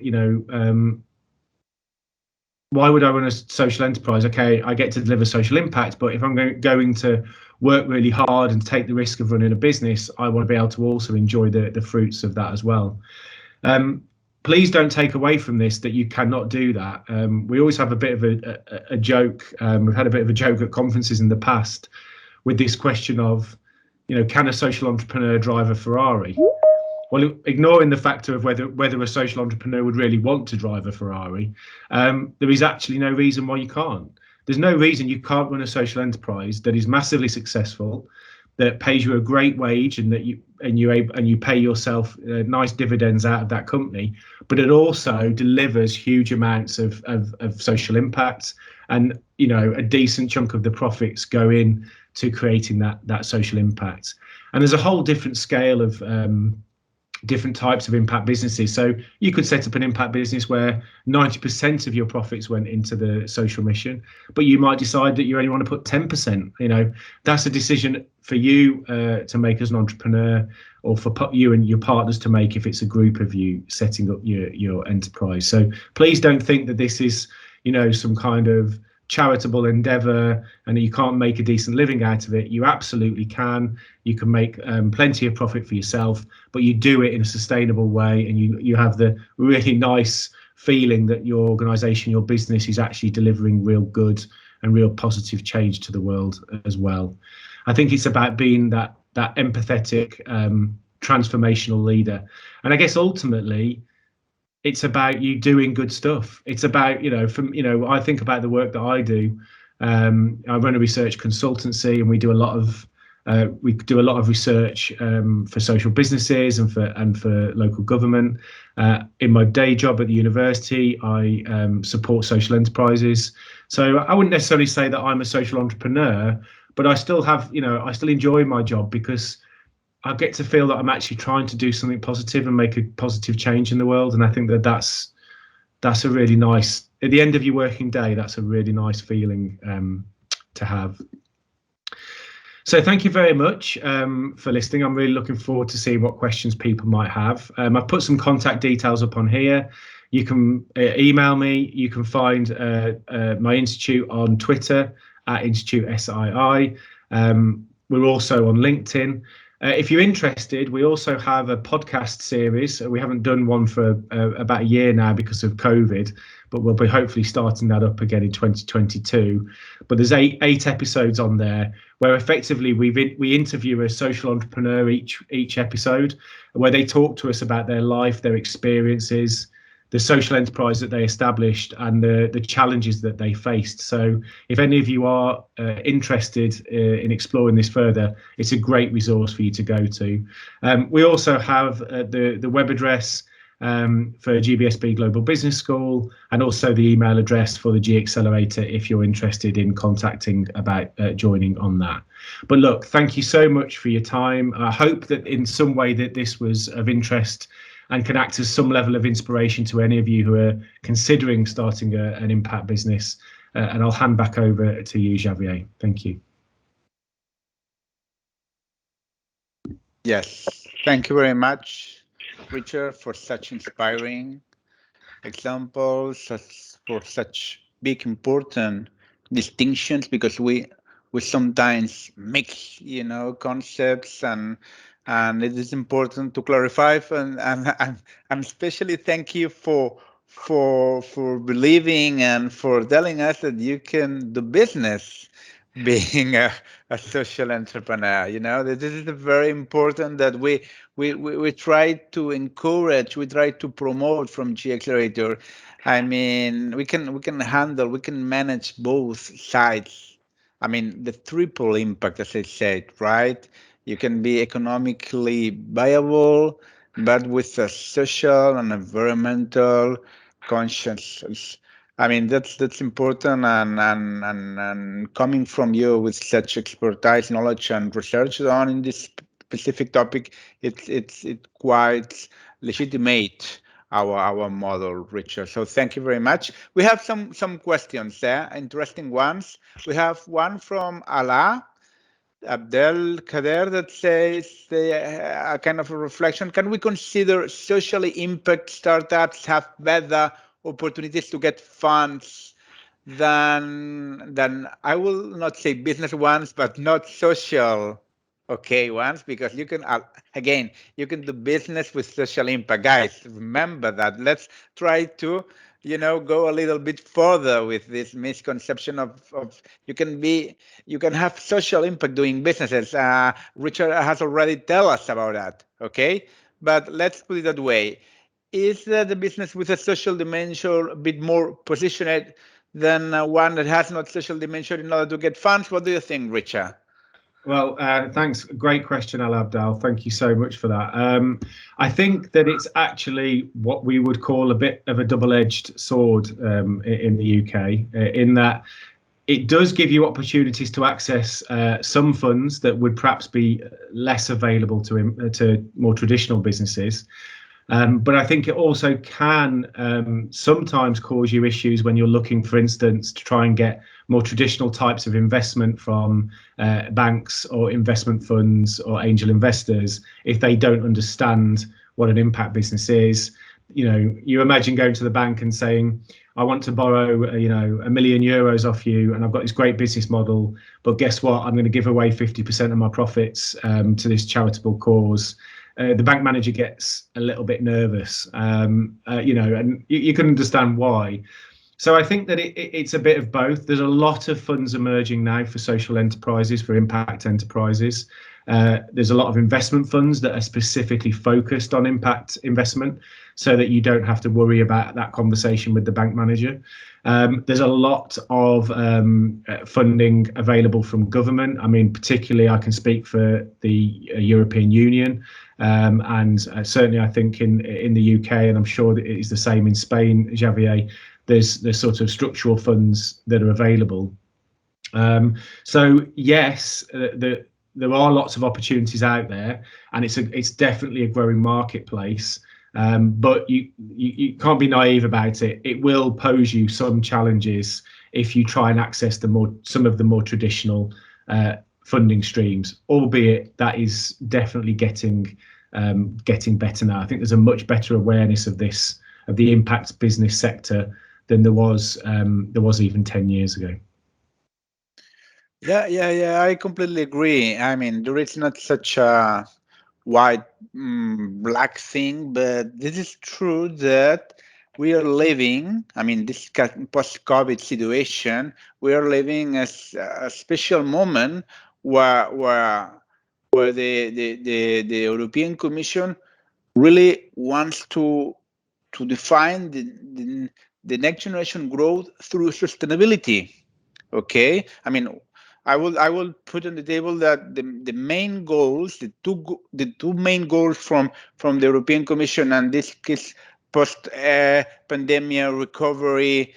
why would I run a social enterprise? Okay, I get to deliver social impact, but if I'm going to work really hard and take the risk of running a business, I want to be able to also enjoy the fruits of that as well. Please don't take away from this that you cannot do that. We always have a bit of a joke. We've had a bit of a joke at conferences in the past with this question of, can a social entrepreneur drive a Ferrari? Well, ignoring the factor of whether a social entrepreneur would really want to drive a Ferrari, there is actually no reason why you can't. There's no reason you can't run a social enterprise that is massively successful, that pays you a great wage, and that you pay yourself nice dividends out of that company, but it also delivers huge amounts of social impact, and a decent chunk of the profits go in to creating that social impact. And there's a whole different scale of different types of impact businesses. So you could set up an impact business where 90% of your profits went into the social mission, but you might decide that you only want to put 10%. That's a decision for you to make as an entrepreneur, or for you and your partners to make if it's a group of you setting up your enterprise. So please don't think that this is, some kind of charitable endeavor and that you can't make a decent living out of it. You absolutely can. You can make plenty of profit for yourself, but you do it in a sustainable way, and you have the really nice feeling that your organization, your business, is actually delivering real good and real positive change to the world as well. I think it's about being that empathetic, transformational leader. And I guess ultimately it's about you doing good stuff. It's about, I think about the work that I do. I run a research consultancy, and we do a lot of research for social businesses and for local government. In my day job at the university, I support social enterprises. So I wouldn't necessarily say that I'm a social entrepreneur, but I still have, I still enjoy my job because I get to feel that I'm actually trying to do something positive and make a positive change in the world. And I think that's a really nice, at the end of your working day, that's a really nice feeling to have. So thank you very much for listening. I'm really looking forward to seeing what questions people might have. I've put some contact details up on here. You can email me. You can find my institute on Twitter at Institute SII. We're also on LinkedIn. If you're interested, we also have a podcast series. We haven't done one for about a year now because of COVID, but we'll be hopefully starting that up again in 2022. But there's eight episodes on there where effectively we interview a social entrepreneur each episode, where they talk to us about their life, their experiences, the social enterprise that they established, and the challenges that they faced. So if any of you are interested in exploring this further, it's a great resource for you to go to. We also have the web address for GBSB Global Business School, and also the email address for the G Accelerator if you're interested in contacting about joining on that. But look, thank you so much for your time. I hope that in some way that this was of interest and can act as some level of inspiration to any of you who are considering starting an impact business. And I'll hand back over to you, Javier. Thank you. Yes, thank you very much, Richard, for such inspiring examples, for such big important distinctions, because we sometimes mix, concepts, and it is important to clarify, and especially thank you for believing and for telling us that you can do business being a social entrepreneur. This is very important that we try to encourage, we try to promote from G Accelerator. I mean, we can manage both sides. I mean, the triple impact, as I said, right? You can be economically viable, but with a social and environmental conscience. I mean, that's important, and coming from you with such expertise, knowledge, and research on in this specific topic, it's quite legitimate our model, Richard. So thank you very much. We have some questions there, interesting ones. We have one from Ala Abdel Kader that says a kind of a reflection. Can we consider socially impact startups have better opportunities to get funds than I will not say business ones, but not social ones, because you can again, you can do business with social impact. Guys, remember that. Let's try to go a little bit further with this misconception of you can have social impact doing businesses. Richard has already tell us about that, okay? But let's put it that way. Is the business with a social dimension a bit more positioned than one that has not social dimension in order to get funds? What do you think, Richard? Well, thanks. Great question, Al Abdal. Thank you so much for that. I think that it's actually what we would call a bit of a double-edged sword in the UK, in that it does give you opportunities to access some funds that would perhaps be less available to more traditional businesses. But I think it also can sometimes cause you issues when you're looking, for instance, to try and get more traditional types of investment from banks or investment funds or angel investors, if they don't understand what an impact business is. You imagine going to the bank and saying, I want to borrow, €1 million off you, and I've got this great business model, but guess what? I'm going to give away 50% of my profits to this charitable cause. The bank manager gets a little bit nervous, and you can understand why. So I think that it's a bit of both. There's a lot of funds emerging now for social enterprises, for impact enterprises. There's a lot of investment funds that are specifically focused on impact investment, so that you don't have to worry about that conversation with the bank manager. There's a lot of funding available from government. I mean, particularly I can speak for the European Union, and certainly I think in the UK, and I'm sure that it is the same in Spain, Javier, there's sort of structural funds that are available. So yes, there are lots of opportunities out there, and it's definitely a growing marketplace. But you can't be naive about it. It will pose you some challenges if you try and access some of the more traditional funding streams, albeit that is definitely getting better now. I think there's a much better awareness of the impact business sector than there was even 10 years ago. Yeah, I completely agree. I mean, there is not such a white black thing, but this is true that we are living, I mean, this post-COVID situation, we are living a special moment where the European Commission really wants to define the next generation growth through sustainability. Okay, I mean, I will put on the table that the main goals, the two main goals from the European Commission, and this is post pandemic recovery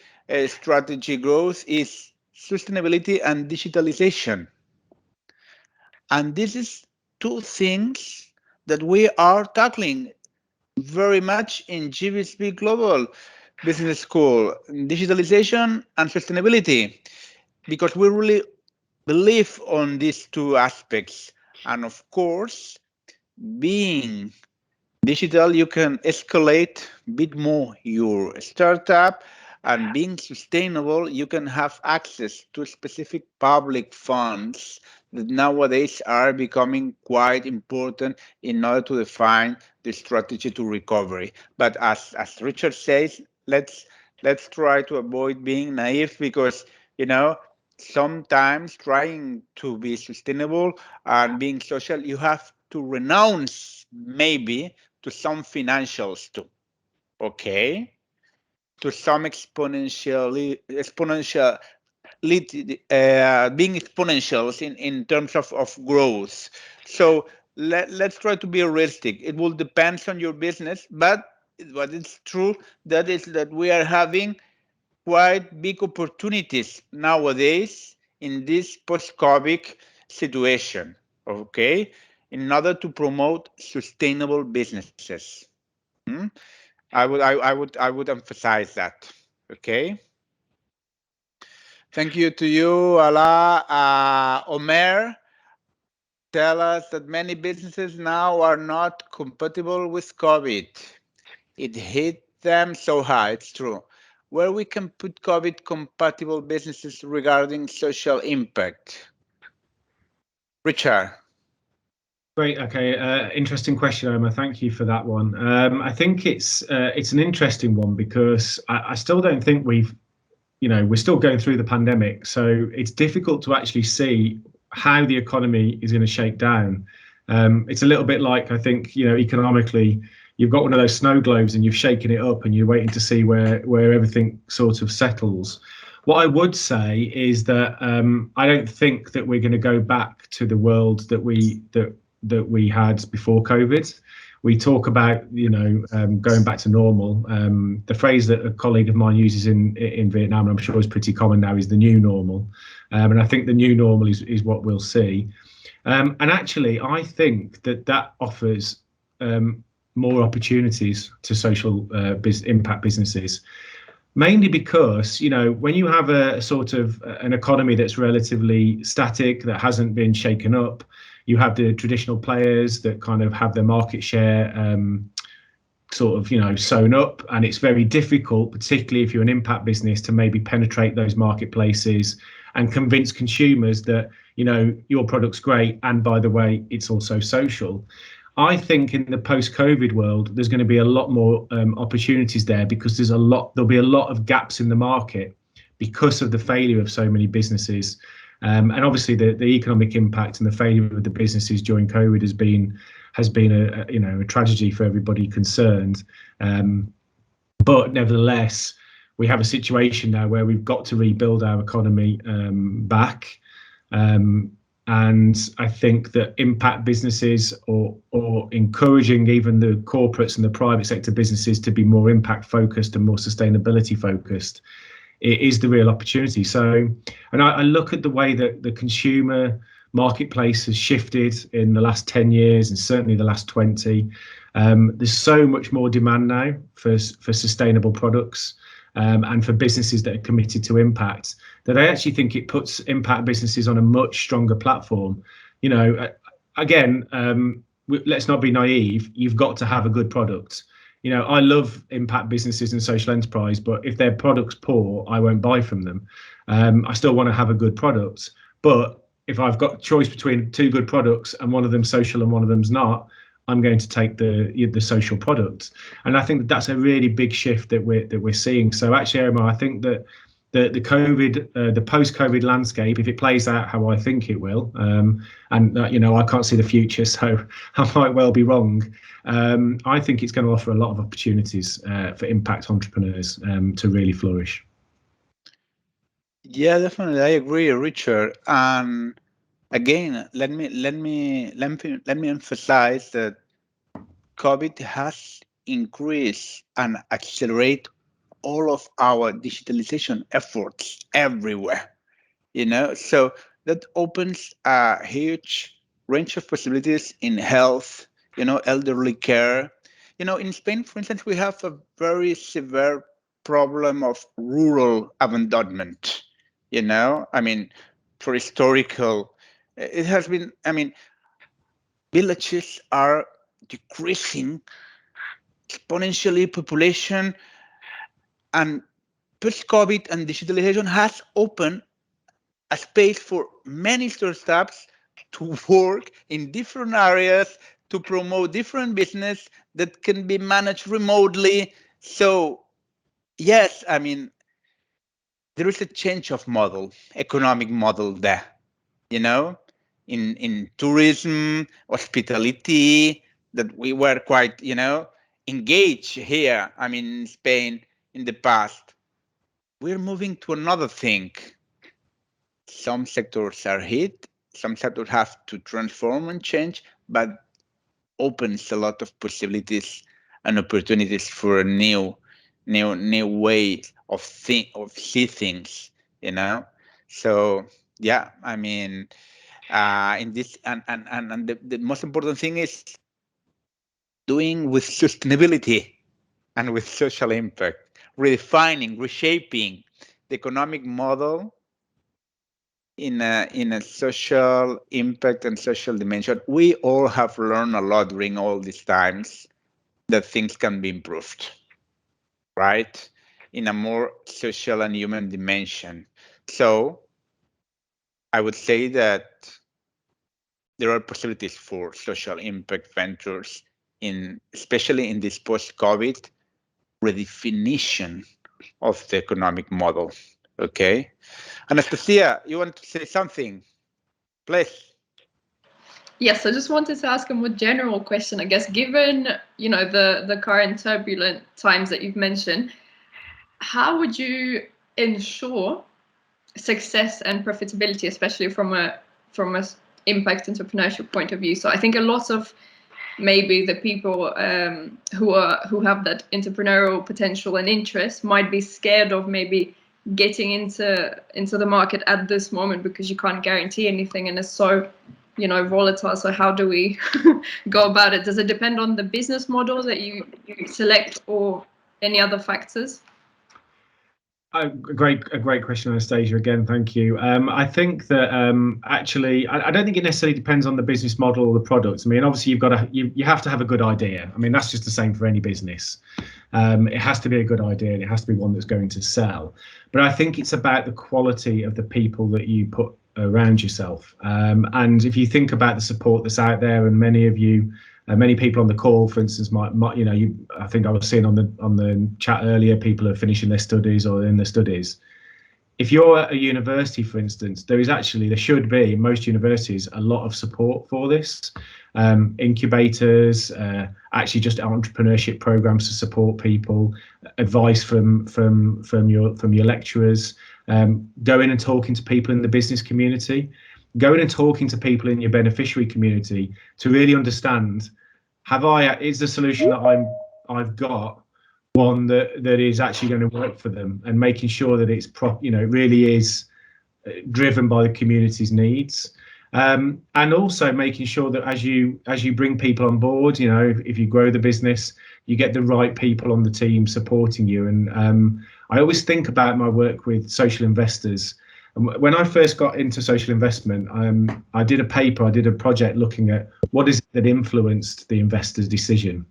strategy growth, is sustainability and digitalization. And this is two things that we are tackling very much in GBSB Global Business School: digitalization and sustainability, because we really believe on these two aspects. And of course, being digital, you can escalate a bit more your startup, And being sustainable, you can have access to specific public funds that nowadays are becoming quite important in order to define the strategy to recovery. But as Richard says, let's try to avoid being naive, because sometimes trying to be sustainable and being social, you have to renounce maybe to some financials too. Okay, to some being exponentials in terms of growth. So let's try to be realistic. It will depend on your business, but what is true that is that we are having quite big opportunities nowadays in this post-COVID situation, okay, in order to promote sustainable businesses. I would emphasize that. Okay. Thank you to you, Ala. Omer, tell us that many businesses now are not compatible with COVID. It hit them so hard. It's true. Where we can put COVID compatible businesses regarding social impact? Richard. Great. Okay. Interesting question, Omar. Thank you for that one. I think it's an interesting one because I still don't think we're still going through the pandemic, so it's difficult to actually see how the economy is going to shake down. It's a little bit like, I think, economically, you've got one of those snow globes and you've shaken it up and you're waiting to see where everything sort of settles. What I would say is that I don't think that we're going to go back to the world that we had before COVID. We talk about, going back to normal. The phrase that a colleague of mine uses in Vietnam, and I'm sure is pretty common now, is the new normal. And I think the new normal is what we'll see. And actually, I think that offers more opportunities to social impact businesses. Mainly because, when you have a sort of an economy that's relatively static, that hasn't been shaken up, you have the traditional players that kind of have their market share sewn up, and it's very difficult, particularly if you're an impact business, to maybe penetrate those marketplaces and convince consumers that, your product's great, and by the way, it's also social. I think in the post-COVID world, there's going to be a lot more opportunities there, because there'll be a lot of gaps in the market because of the failure of so many businesses. And obviously the economic impact and the failure of the businesses during COVID has been a tragedy for everybody concerned. But nevertheless, we have a situation now where we've got to rebuild our economy back. And I think that impact businesses or encouraging even the corporates and the private sector businesses to be more impact focused and more sustainability focused, it is the real opportunity. So, and I look at the way that the consumer marketplace has shifted in the last 10 years and certainly the last 20. There's so much more demand now for sustainable products. And for businesses that are committed to impact, that I actually think it puts impact businesses on a much stronger platform. Again, let's not be naive. You've got to have a good product. I love impact businesses and social enterprise, but if their product's poor, I won't buy from them. I still want to have a good product. But if I've got a choice between two good products and one of them's social and one of them's not, I'm going to take the social product. And I think that's a really big shift that we're seeing. So actually, Omar, I think that the post-COVID landscape, if it plays out how I think it will, and I can't see the future, so I might well be wrong. I think it's going to offer a lot of opportunities for impact entrepreneurs to really flourish. Yeah, definitely, I agree, Richard. Again, let me emphasize that COVID has increased and accelerated all of our digitalization efforts everywhere. So that opens a huge range of possibilities in health, elderly care. In Spain, for instance, we have a very severe problem of rural abandonment. For historical, it has been, villages are decreasing exponentially population, and post-COVID and digitalization has opened a space for many startups to work in different areas to promote different business that can be managed remotely. So yes, I mean, there is a change of model, economic model there, you know, in tourism, hospitality, that we were quite, engaged here. I mean, in Spain in the past. We're moving to another thing. Some sectors are hit, some sectors have to transform and change, but opens a lot of possibilities and opportunities for a new way of see things, So yeah, I mean, in this and the most important thing is doing with sustainability and with social impact, redefining, reshaping the economic model in a social impact and social dimension. We all have learned a lot during all these times that things can be improved, right? In a more social and human dimension. So I would say that there are possibilities for social impact ventures especially in this post-COVID redefinition of the economic model. Okay. Anastasia, you want to say something? Please. Yes, I just wanted to ask a more general question. I guess, given the current turbulent times that you've mentioned, how would you ensure success and profitability, especially from a impact entrepreneurship point of view? So I think a lot of maybe the people who have that entrepreneurial potential and interest might be scared of maybe getting into the market at this moment because you can't guarantee anything and it's so volatile. So how do we go about it? Does it depend on the business model that you select or any other factors? A great question, Anastasia. Again, thank you. I think that actually, I don't think it necessarily depends on the business model or the product. I mean, obviously, you have to have a good idea. I mean, that's just the same for any business. It has to be a good idea, and it has to be one that's going to sell. But I think it's about the quality of the people that you put around yourself. And if you think about the support that's out there, and many people on the call, for instance, I think I was seeing on the chat earlier, people are finishing their studies or in their studies. If you're at a university, for instance, there should be in most universities a lot of support for this. Incubators, actually just entrepreneurship programs to support people, advice from your lecturers, going and talking to people in the business community, going and talking to people in your beneficiary community to really understand, is the solution that I've got one that is actually going to work for them, and making sure that it's really is driven by the community's needs, and also making sure that as you bring people on board, if you grow the business, you get the right people on the team supporting you. And I always think about my work with social investors. When I first got into social investment, I did a project looking at what is it that influenced the investor's decision.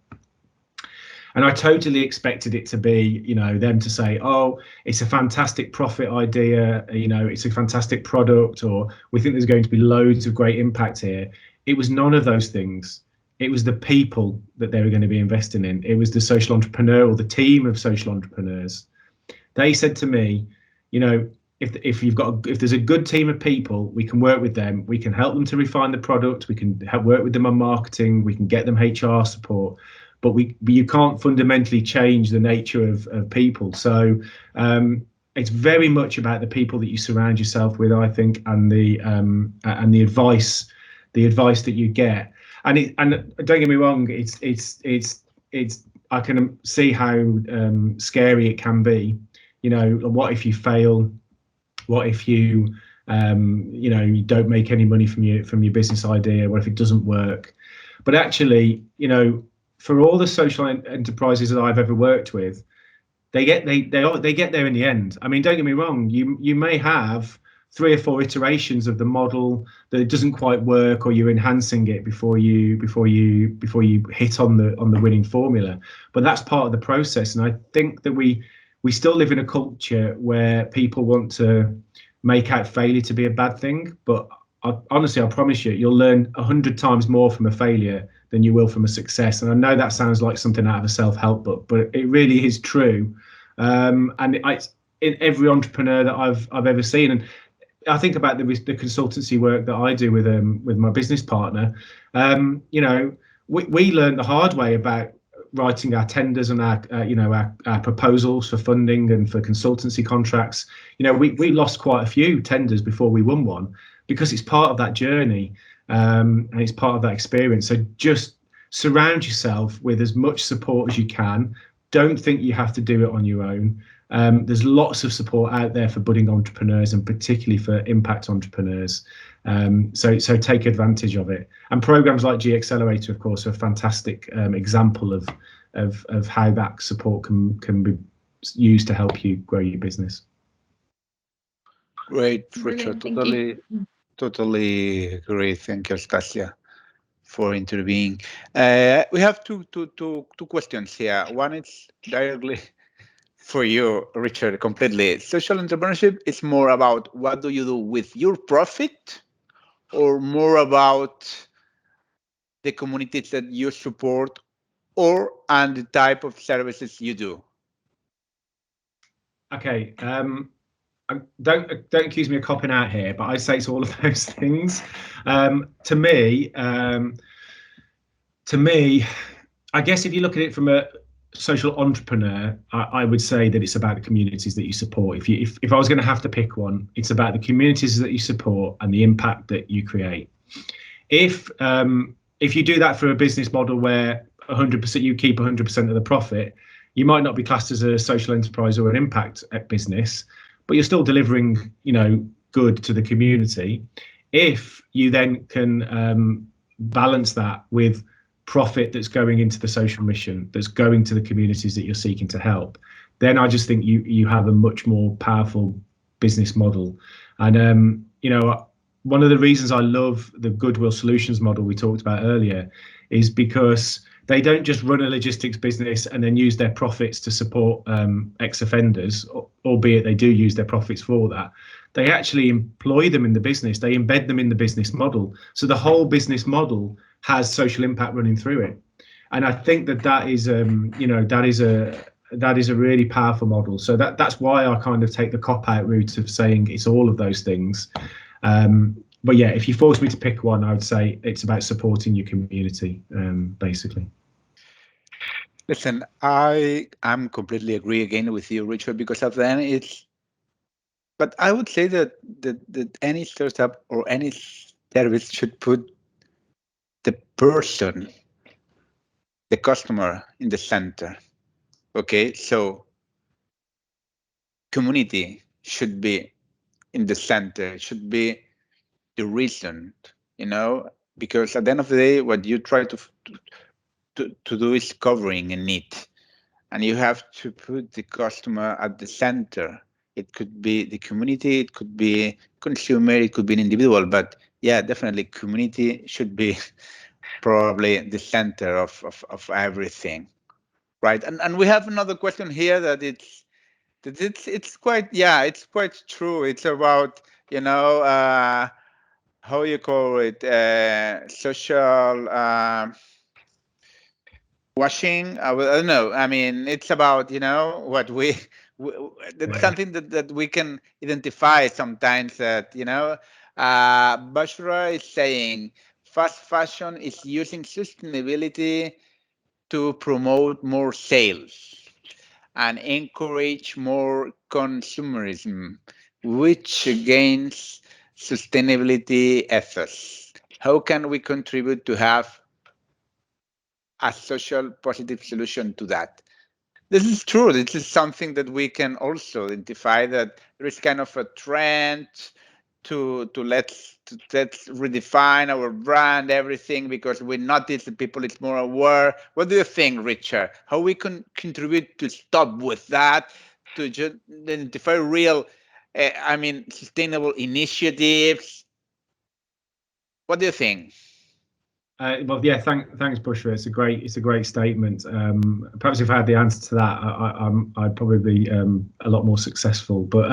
And I totally expected it to be, them to say, oh, it's a fantastic profit idea, it's a fantastic product, or we think there's going to be loads of great impact here. It was none of those things. It was the people that they were going to be investing in. It was the social entrepreneur or the team of social entrepreneurs. They said to me, if there's a good team of people, we can work with them. We can help them to refine the product. We can work with them on marketing. We can get them HR support. But you can't fundamentally change the nature of people. So it's very much about the people that you surround yourself with, I think, and the advice that you get. And don't get me wrong, it's I can see how scary it can be. What if you fail? What if you you don't make any money from your business idea? What if it doesn't work? But actually, for all the social enterprises that I've ever worked with, they get there in the end. I mean, don't get me wrong, you may have 3 or 4 iterations of the model that it doesn't quite work, or you're enhancing it before you hit on the winning formula. But that's part of the process. And I think that we we still live in a culture where people want to make out failure to be a bad thing. But honestly, I promise you, you'll learn 100 times more from a failure than you will from a success. And I know that sounds like something out of a self-help book, but it really is true. And it's in every entrepreneur that I've ever seen. And I think about the consultancy work that I do with my business partner. You know, we learned the hard way about writing our tenders and our proposals for funding and for consultancy contracts. You know, we lost quite a few tenders before we won one, because it's part of that journey, and it's part of that experience. So just surround yourself with as much support as you can. Don't think you have to do it on your own. There's lots of support out there for budding entrepreneurs, and particularly for impact entrepreneurs. So take advantage of it. And programs like G-Accelerator, of course, are a fantastic example of how that support can be used to help you grow your business. Great, Brilliant, Richard. Totally agree. Thank you, Stasia, for intervening. We have two questions here. One is directly for you, Richard, completely. Social entrepreneurship is more about what do you do with your profit, or more about the communities that you support, and the type of services you do? Okay. Don't accuse me of copping out here, but I'd say it's all of those things. To me, I guess if you look at it from a social entrepreneur, I would say that it's about the communities that you support. If I was going to have to pick one, it's about the communities that you support and the impact that you create. If you do that for a business model where 100% you keep 100% of the profit, you might not be classed as a social enterprise or an impact business, but you're still delivering, you know, good to the community. If you then can balance that with profit that's going into the social mission, that's going to the communities that you're seeking to help, then I just think you have a much more powerful business model. And you know, one of the reasons I love the Goodwill Solutions model we talked about earlier is because they don't just run a logistics business and then use their profits to support ex-offenders, albeit they do use their profits for that. They actually employ them in the business. They embed them in the business model. So the whole business model has social impact running through it. And I think that is, you know, that is a really powerful model. So that's why I kind of take the cop-out route of saying it's all of those things. But yeah, if you force me to pick one, I would say it's about supporting your community, basically. Listen, I'm completely agree again with you, Richard, because at the end but I would say that any startup or any service should put the person, the customer, in the center. Okay, so community should be in the center. It should be the reason, you know, because at the end of the day, what you try to do is covering a need, and you have to put the customer at the center. It could be the community, it could be consumer, it could be an individual, but yeah, definitely community should be probably the center of everything, right? And we have another question here that it's quite, yeah, it's quite true. It's about, you know, how you call it, social washing. I don't know. I mean, it's about, you know, what that's something that we can identify sometimes, that, you know, Bashra is saying fast fashion is using sustainability to promote more sales and encourage more consumerism, which against sustainability efforts. How can we contribute to have a social positive solution to that? This is true. This is something that we can also identify, that there is kind of a trend to let's redefine our brand, everything, because we notice that people is more aware. What do you think, Richard? How we can contribute to stop with that, to just identify real, I mean, sustainable initiatives? What do you think? Well, yeah, thanks, Bushra. It's a great statement. Perhaps if I had the answer to that, I'd probably be a lot more successful. But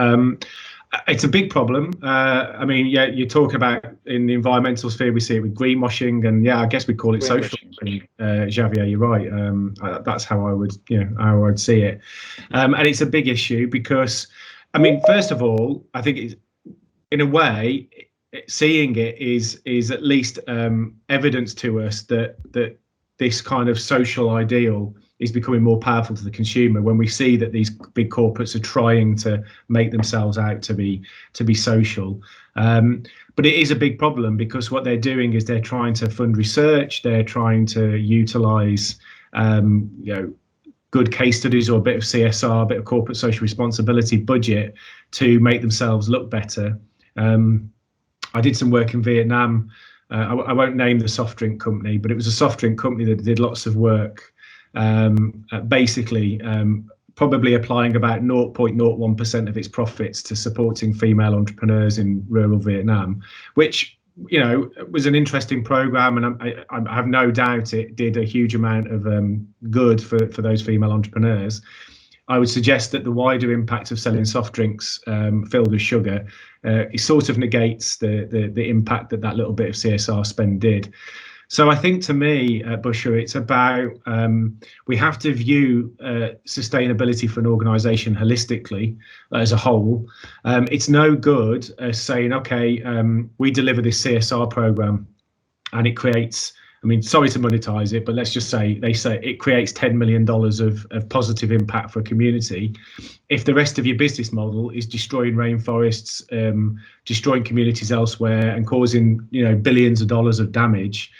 it's a big problem. I mean, yeah, you talk about in the environmental sphere, we see it with greenwashing, and yeah, I guess we call it social. Javier, you're right. That's how I would see it, and it's a big issue because, I mean, first of all, I think it's, in a way, seeing it is at least evidence to us that this kind of social ideal is becoming more powerful to the consumer when we see that these big corporates are trying to make themselves out to be social. But it is a big problem because what they're doing is they're trying to fund research, they're trying to utilize good case studies or a bit of CSR, a bit of corporate social responsibility budget to make themselves look better. I did some work in Vietnam. I won't name the soft drink company, but it was a soft drink company that did lots of work, basically probably applying about 0.01% of its profits to supporting female entrepreneurs in rural Vietnam, which, you know, was an interesting program, and I have no doubt it did a huge amount of good for those female entrepreneurs. I would suggest that the wider impact of selling soft drinks filled with sugar it sort of negates the impact that little bit of CSR spend did. So I think, to me, Bushra, it's about we have to view sustainability for an organisation holistically as a whole. It's no good saying, OK, we deliver this CSR programme and it creates, I mean, sorry to monetize it, but let's just say they say it creates $10 million of positive impact for a community. If the rest of your business model is destroying rainforests, destroying communities elsewhere, and causing, you know, billions of dollars of damage,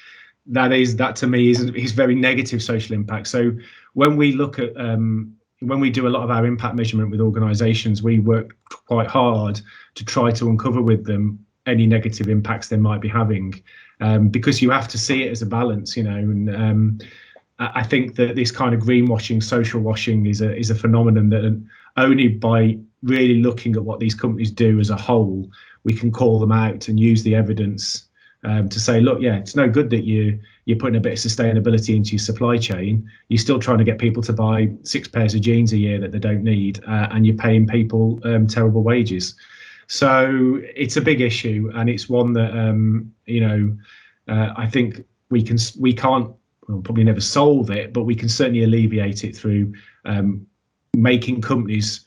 that to me is very negative social impact. So when we look at when we do a lot of our impact measurement with organisations, we work quite hard to try to uncover with them any negative impacts they might be having. Because you have to see it as a balance, you know, and I think that this kind of greenwashing, social washing is a phenomenon that only by really looking at what these companies do as a whole, we can call them out and use the evidence to say, look, yeah, it's no good that you're putting a bit of sustainability into your supply chain. You're still trying to get people to buy 6 pairs of jeans a year that they don't need, and you're paying people terrible wages. So it's a big issue, and it's one that I think we can't probably never solve it, but we can certainly alleviate it through making companies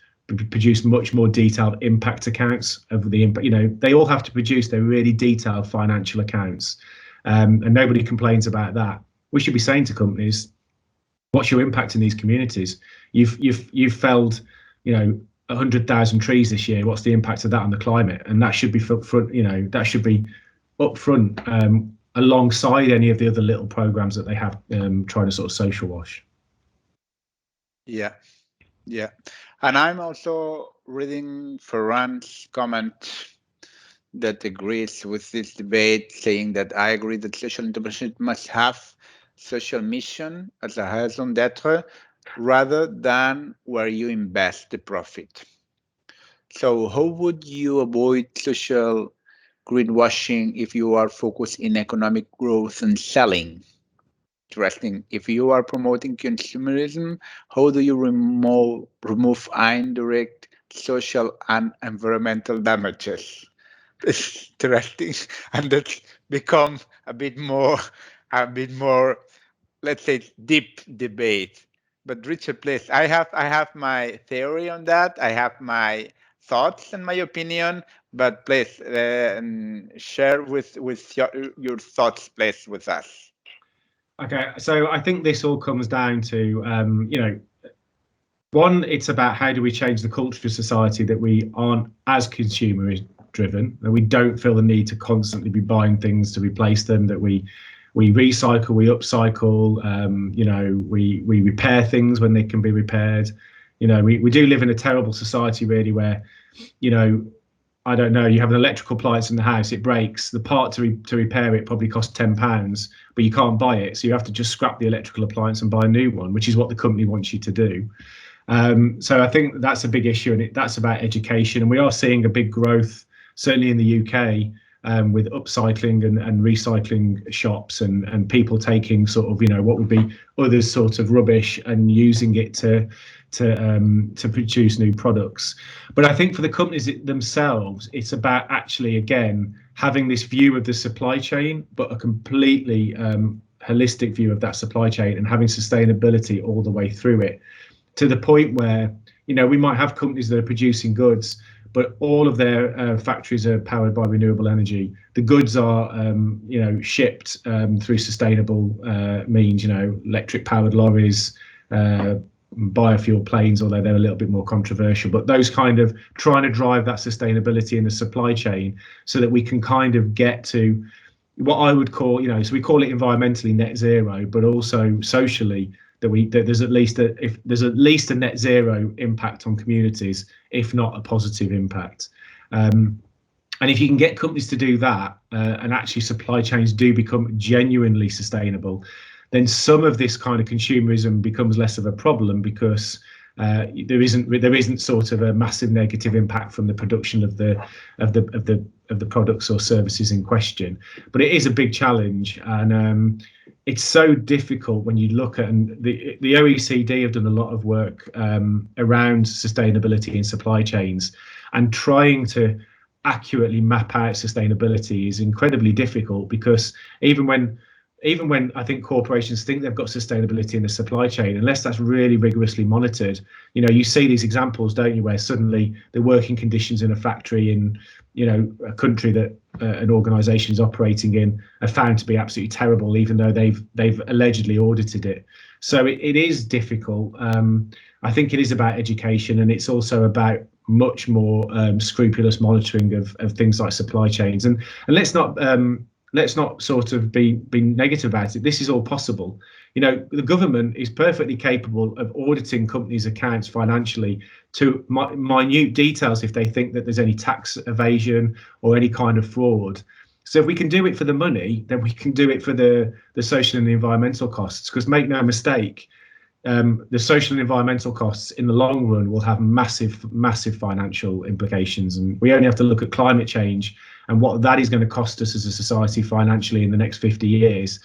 produce much more detailed impact accounts of the impact. You know, they all have to produce their really detailed financial accounts, and nobody complains about that. We should be saying to companies, what's your impact in these communities? You've felled, 100,000 trees this year. What's the impact of that on the climate? And that should be that should be up front, alongside any of the other little programs that they have trying to sort of social wash. Yeah. And I'm also reading Ferran's comment that agrees with this debate, saying that I agree that social entrepreneurship must have social mission as a raison d'etre, rather than where you invest the profit. So how would you avoid social greenwashing if you are focused in economic growth and selling? Interesting. If you are promoting consumerism, how do you remove indirect social and environmental damages? It's interesting, and that's become a bit more, let's say, deep debate. But Richard, please, I have my theory on that. I have my thoughts and my opinion. But please share with your thoughts, please, with us. Okay, so I think this all comes down to one, it's about how do we change the culture of society that we aren't as consumer driven, and we don't feel the need to constantly be buying things to replace them, that we recycle, we upcycle, we repair things when they can be repaired. We do live in a terrible society, really, where, I don't know, you have an electrical appliance in the house, it breaks, the part to repair it probably costs £10, but you can't buy it. So you have to just scrap the electrical appliance and buy a new one, which is what the company wants you to do. So I think that's a big issue, and that's about education. And we are seeing a big growth, certainly in the UK, with upcycling and recycling shops and people taking sort of, what would be others sort of rubbish and using it to produce new products. But I think for the companies themselves, it's about actually, again, having this view of the supply chain, but a completely holistic view of that supply chain and having sustainability all the way through it, to the point where, we might have companies that are producing goods, but all of their factories are powered by renewable energy. The goods are, shipped through sustainable means, electric powered lorries, biofuel planes, although they're a little bit more controversial, but those kind of trying to drive that sustainability in the supply chain so that we can kind of get to what I would call, so we call it environmentally net zero, but also socially that there's at least a net zero impact on communities, if not a positive impact. And if you can get companies to do that, and actually supply chains do become genuinely sustainable, then some of this kind of consumerism becomes less of a problem, because there isn't sort of a massive negative impact from the production of the products or services in question. But it is a big challenge, and it's so difficult when you look at, and the OECD have done a lot of work around sustainability in supply chains, and trying to accurately map out sustainability is incredibly difficult, because even when I think corporations think they've got sustainability in the supply chain, unless that's really rigorously monitored, you see these examples, don't you, where suddenly the working conditions in a factory in, a country that an organisation is operating in are found to be absolutely terrible, even though they've allegedly audited it. So it is difficult. I think it is about education, and it's also about much more scrupulous monitoring of things like supply chains. And let's not sort of be negative about it. This is all possible. The government is perfectly capable of auditing companies' accounts financially to minute details if they think that there's any tax evasion or any kind of fraud. So if we can do it for the money, then we can do it for the social and the environmental costs. Because make no mistake, the social and environmental costs in the long run will have massive financial implications. And we only have to look at climate change and what that is going to cost us as a society financially in the next 50 years,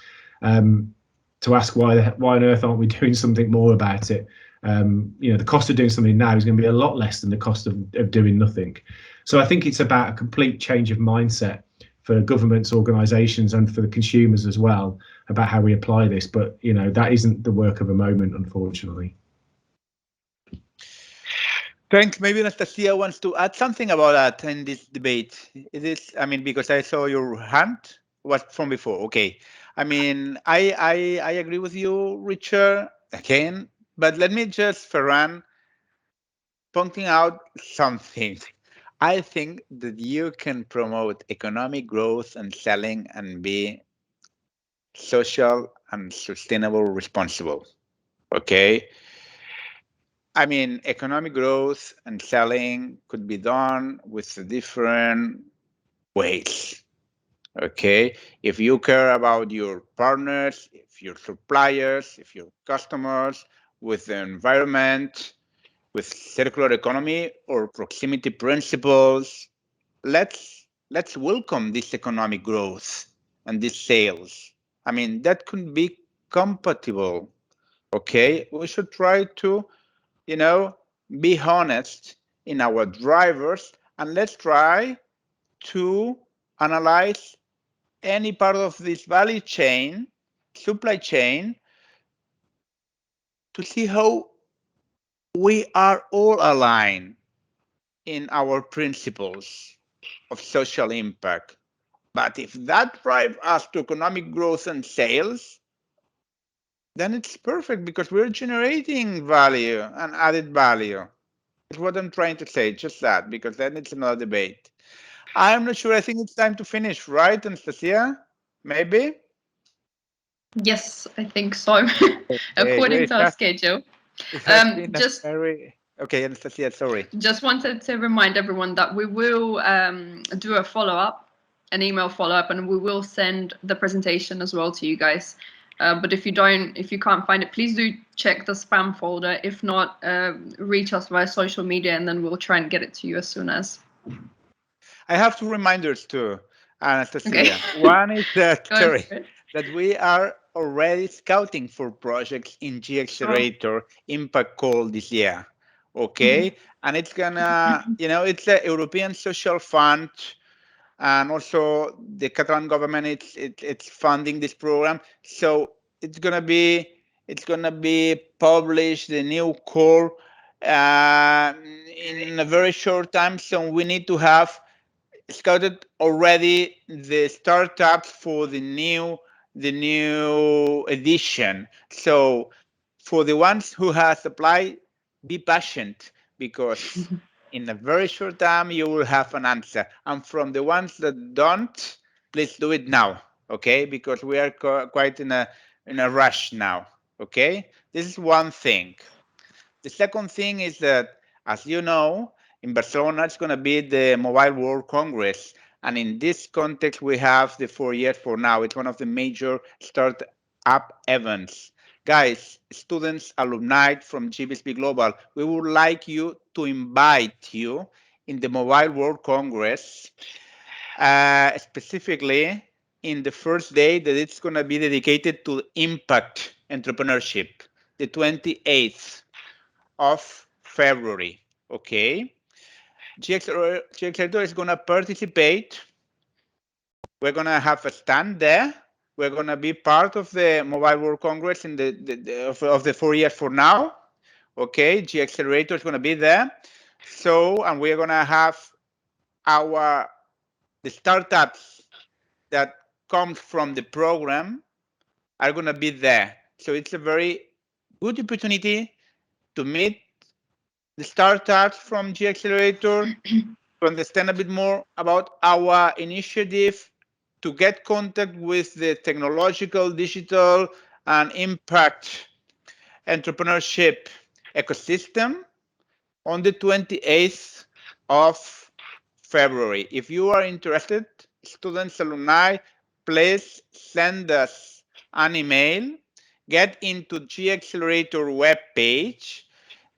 to ask why on earth aren't we doing something more about it? The cost of doing something now is going to be a lot less than the cost of doing nothing. So I think it's about a complete change of mindset for governments, organisations, and for the consumers as well, about how we apply this. But that isn't the work of a moment, unfortunately. Thanks. Maybe Anastasia wants to add something about that in this debate. Because I saw your hand was from before. Okay. I agree with you, Richard, again, but let me just, Ferran, pointing out something. I think that you can promote economic growth and selling and be social and sustainable, responsible. Okay. Economic growth and selling could be done with different ways. Okay, if you care about your partners, if your suppliers, if your customers, with the environment, with circular economy or proximity principles, let's welcome this economic growth and these sales. That could be compatible. Okay, we should try to, be honest in our drivers, and let's try to analyze any part of this value chain, supply chain, to see how we are all aligned in our principles of social impact. But if that drives us to economic growth and sales, then it's perfect, because we're generating value and added value. That's what I'm trying to say, just that, because then it's another debate. I'm not sure. I think it's time to finish, right, Anastasia? Maybe? Yes, I think so. According to our schedule. Okay, Anastasia, sorry. Just wanted to remind everyone that we will do a follow-up, an email follow-up, and we will send the presentation as well to you guys. But if you can't find it, please do check the spam folder. If not, reach us via social media, and then we'll try and get it to you as soon as. I have two reminders too. Anastasia. One is that, Go sorry, for it. that we are already scouting for projects in G-Accelerator Impact Call this year. Okay, and it's gonna, it's a European Social Fund, and also the Catalan government it's funding this program. So it's gonna be published the new call in a very short time. So we need to have scouted already the startups for the new edition. So for the ones who has applied, be patient, because in a very short time you will have an answer. And from the ones that don't, please do it now, okay? Because we are quite in a rush now, okay? This is one thing. The second thing is that, as you know, in Barcelona, it's going to be the Mobile World Congress. And in this context, we have the 4 Years for Now. It's one of the major startup events. Guys, students, alumni from GBSB Global, we would like you to invite you in the Mobile World Congress, specifically in the first day that it's going to be dedicated to impact entrepreneurship, the 28th of February. Okay, G-Accelerator is going to participate. We're going to have a stand there. We're going to be part of the Mobile World Congress in of the 4 Years for Now. Okay, G-Accelerator is going to be there. So, and we're going to have the startups that come from the program are going to be there. So it's a very good opportunity to meet the startups from G-Accelerator, to understand a bit more about our initiative, to get contact with the technological, digital, and impact entrepreneurship ecosystem on the 28th of February. If you are interested, students, alumni, please send us an email, get into G-Accelerator webpage,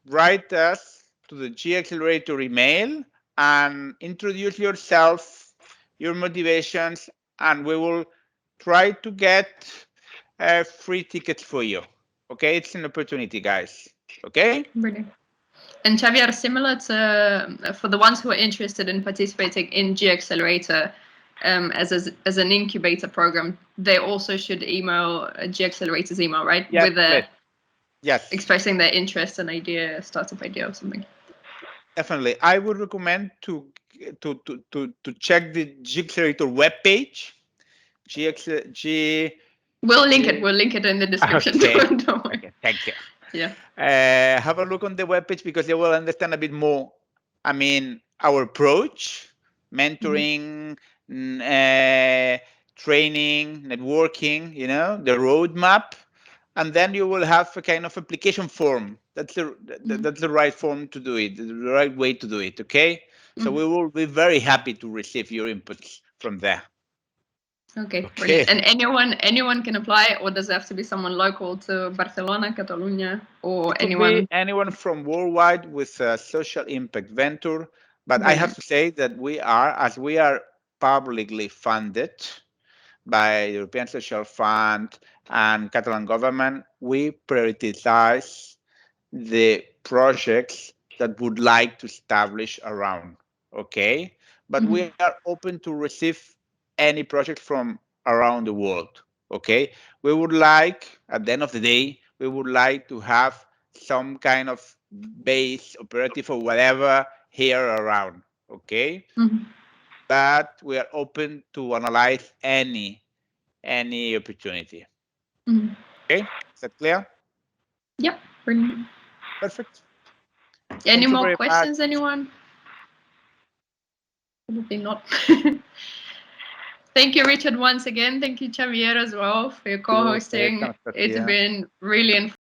write us to the G-Accelerator email and introduce yourself, your motivations, and we will try to get free tickets for you. Okay, it's an opportunity, guys. Okay? Brilliant. And Xavier, similar to for the ones who are interested in participating in G-Accelerator as an incubator program, they also should email G-Accelerator's email, right? Yes, With yes, expressing their interest and idea, startup idea or something. Definitely. I would recommend to check the G-Accelerator webpage. We'll link it. We'll link it in the description. Okay. Don't worry. Okay, thank you. Yeah. Have a look on the webpage because they will understand a bit more. I mean, our approach, mentoring, training, networking, the roadmap, and then you will have a kind of application form. That's the right form to do it, the right way to do it. Okay. So we will be very happy to receive your inputs from there. Okay, brilliant. And anyone can apply, or does it have to be someone local to Barcelona, Catalunya, or anyone? Anyone from worldwide with a social impact venture. But I have to say that as we are publicly funded by the European Social Fund and Catalan government, we prioritize the projects that would like to establish around. Okay, but we are open to receive any project from around the world. Okay, we would like, at the end of the day, we would like to have some kind of base operative or whatever here around. Okay, but we are open to analyze any opportunity. Okay, is that clear? Yep, brilliant. Perfect. Any more questions, anyone? Probably not. Thank you, Richard, once again. Thank you, Xavier, as well, for your co-hosting. It's been really informative.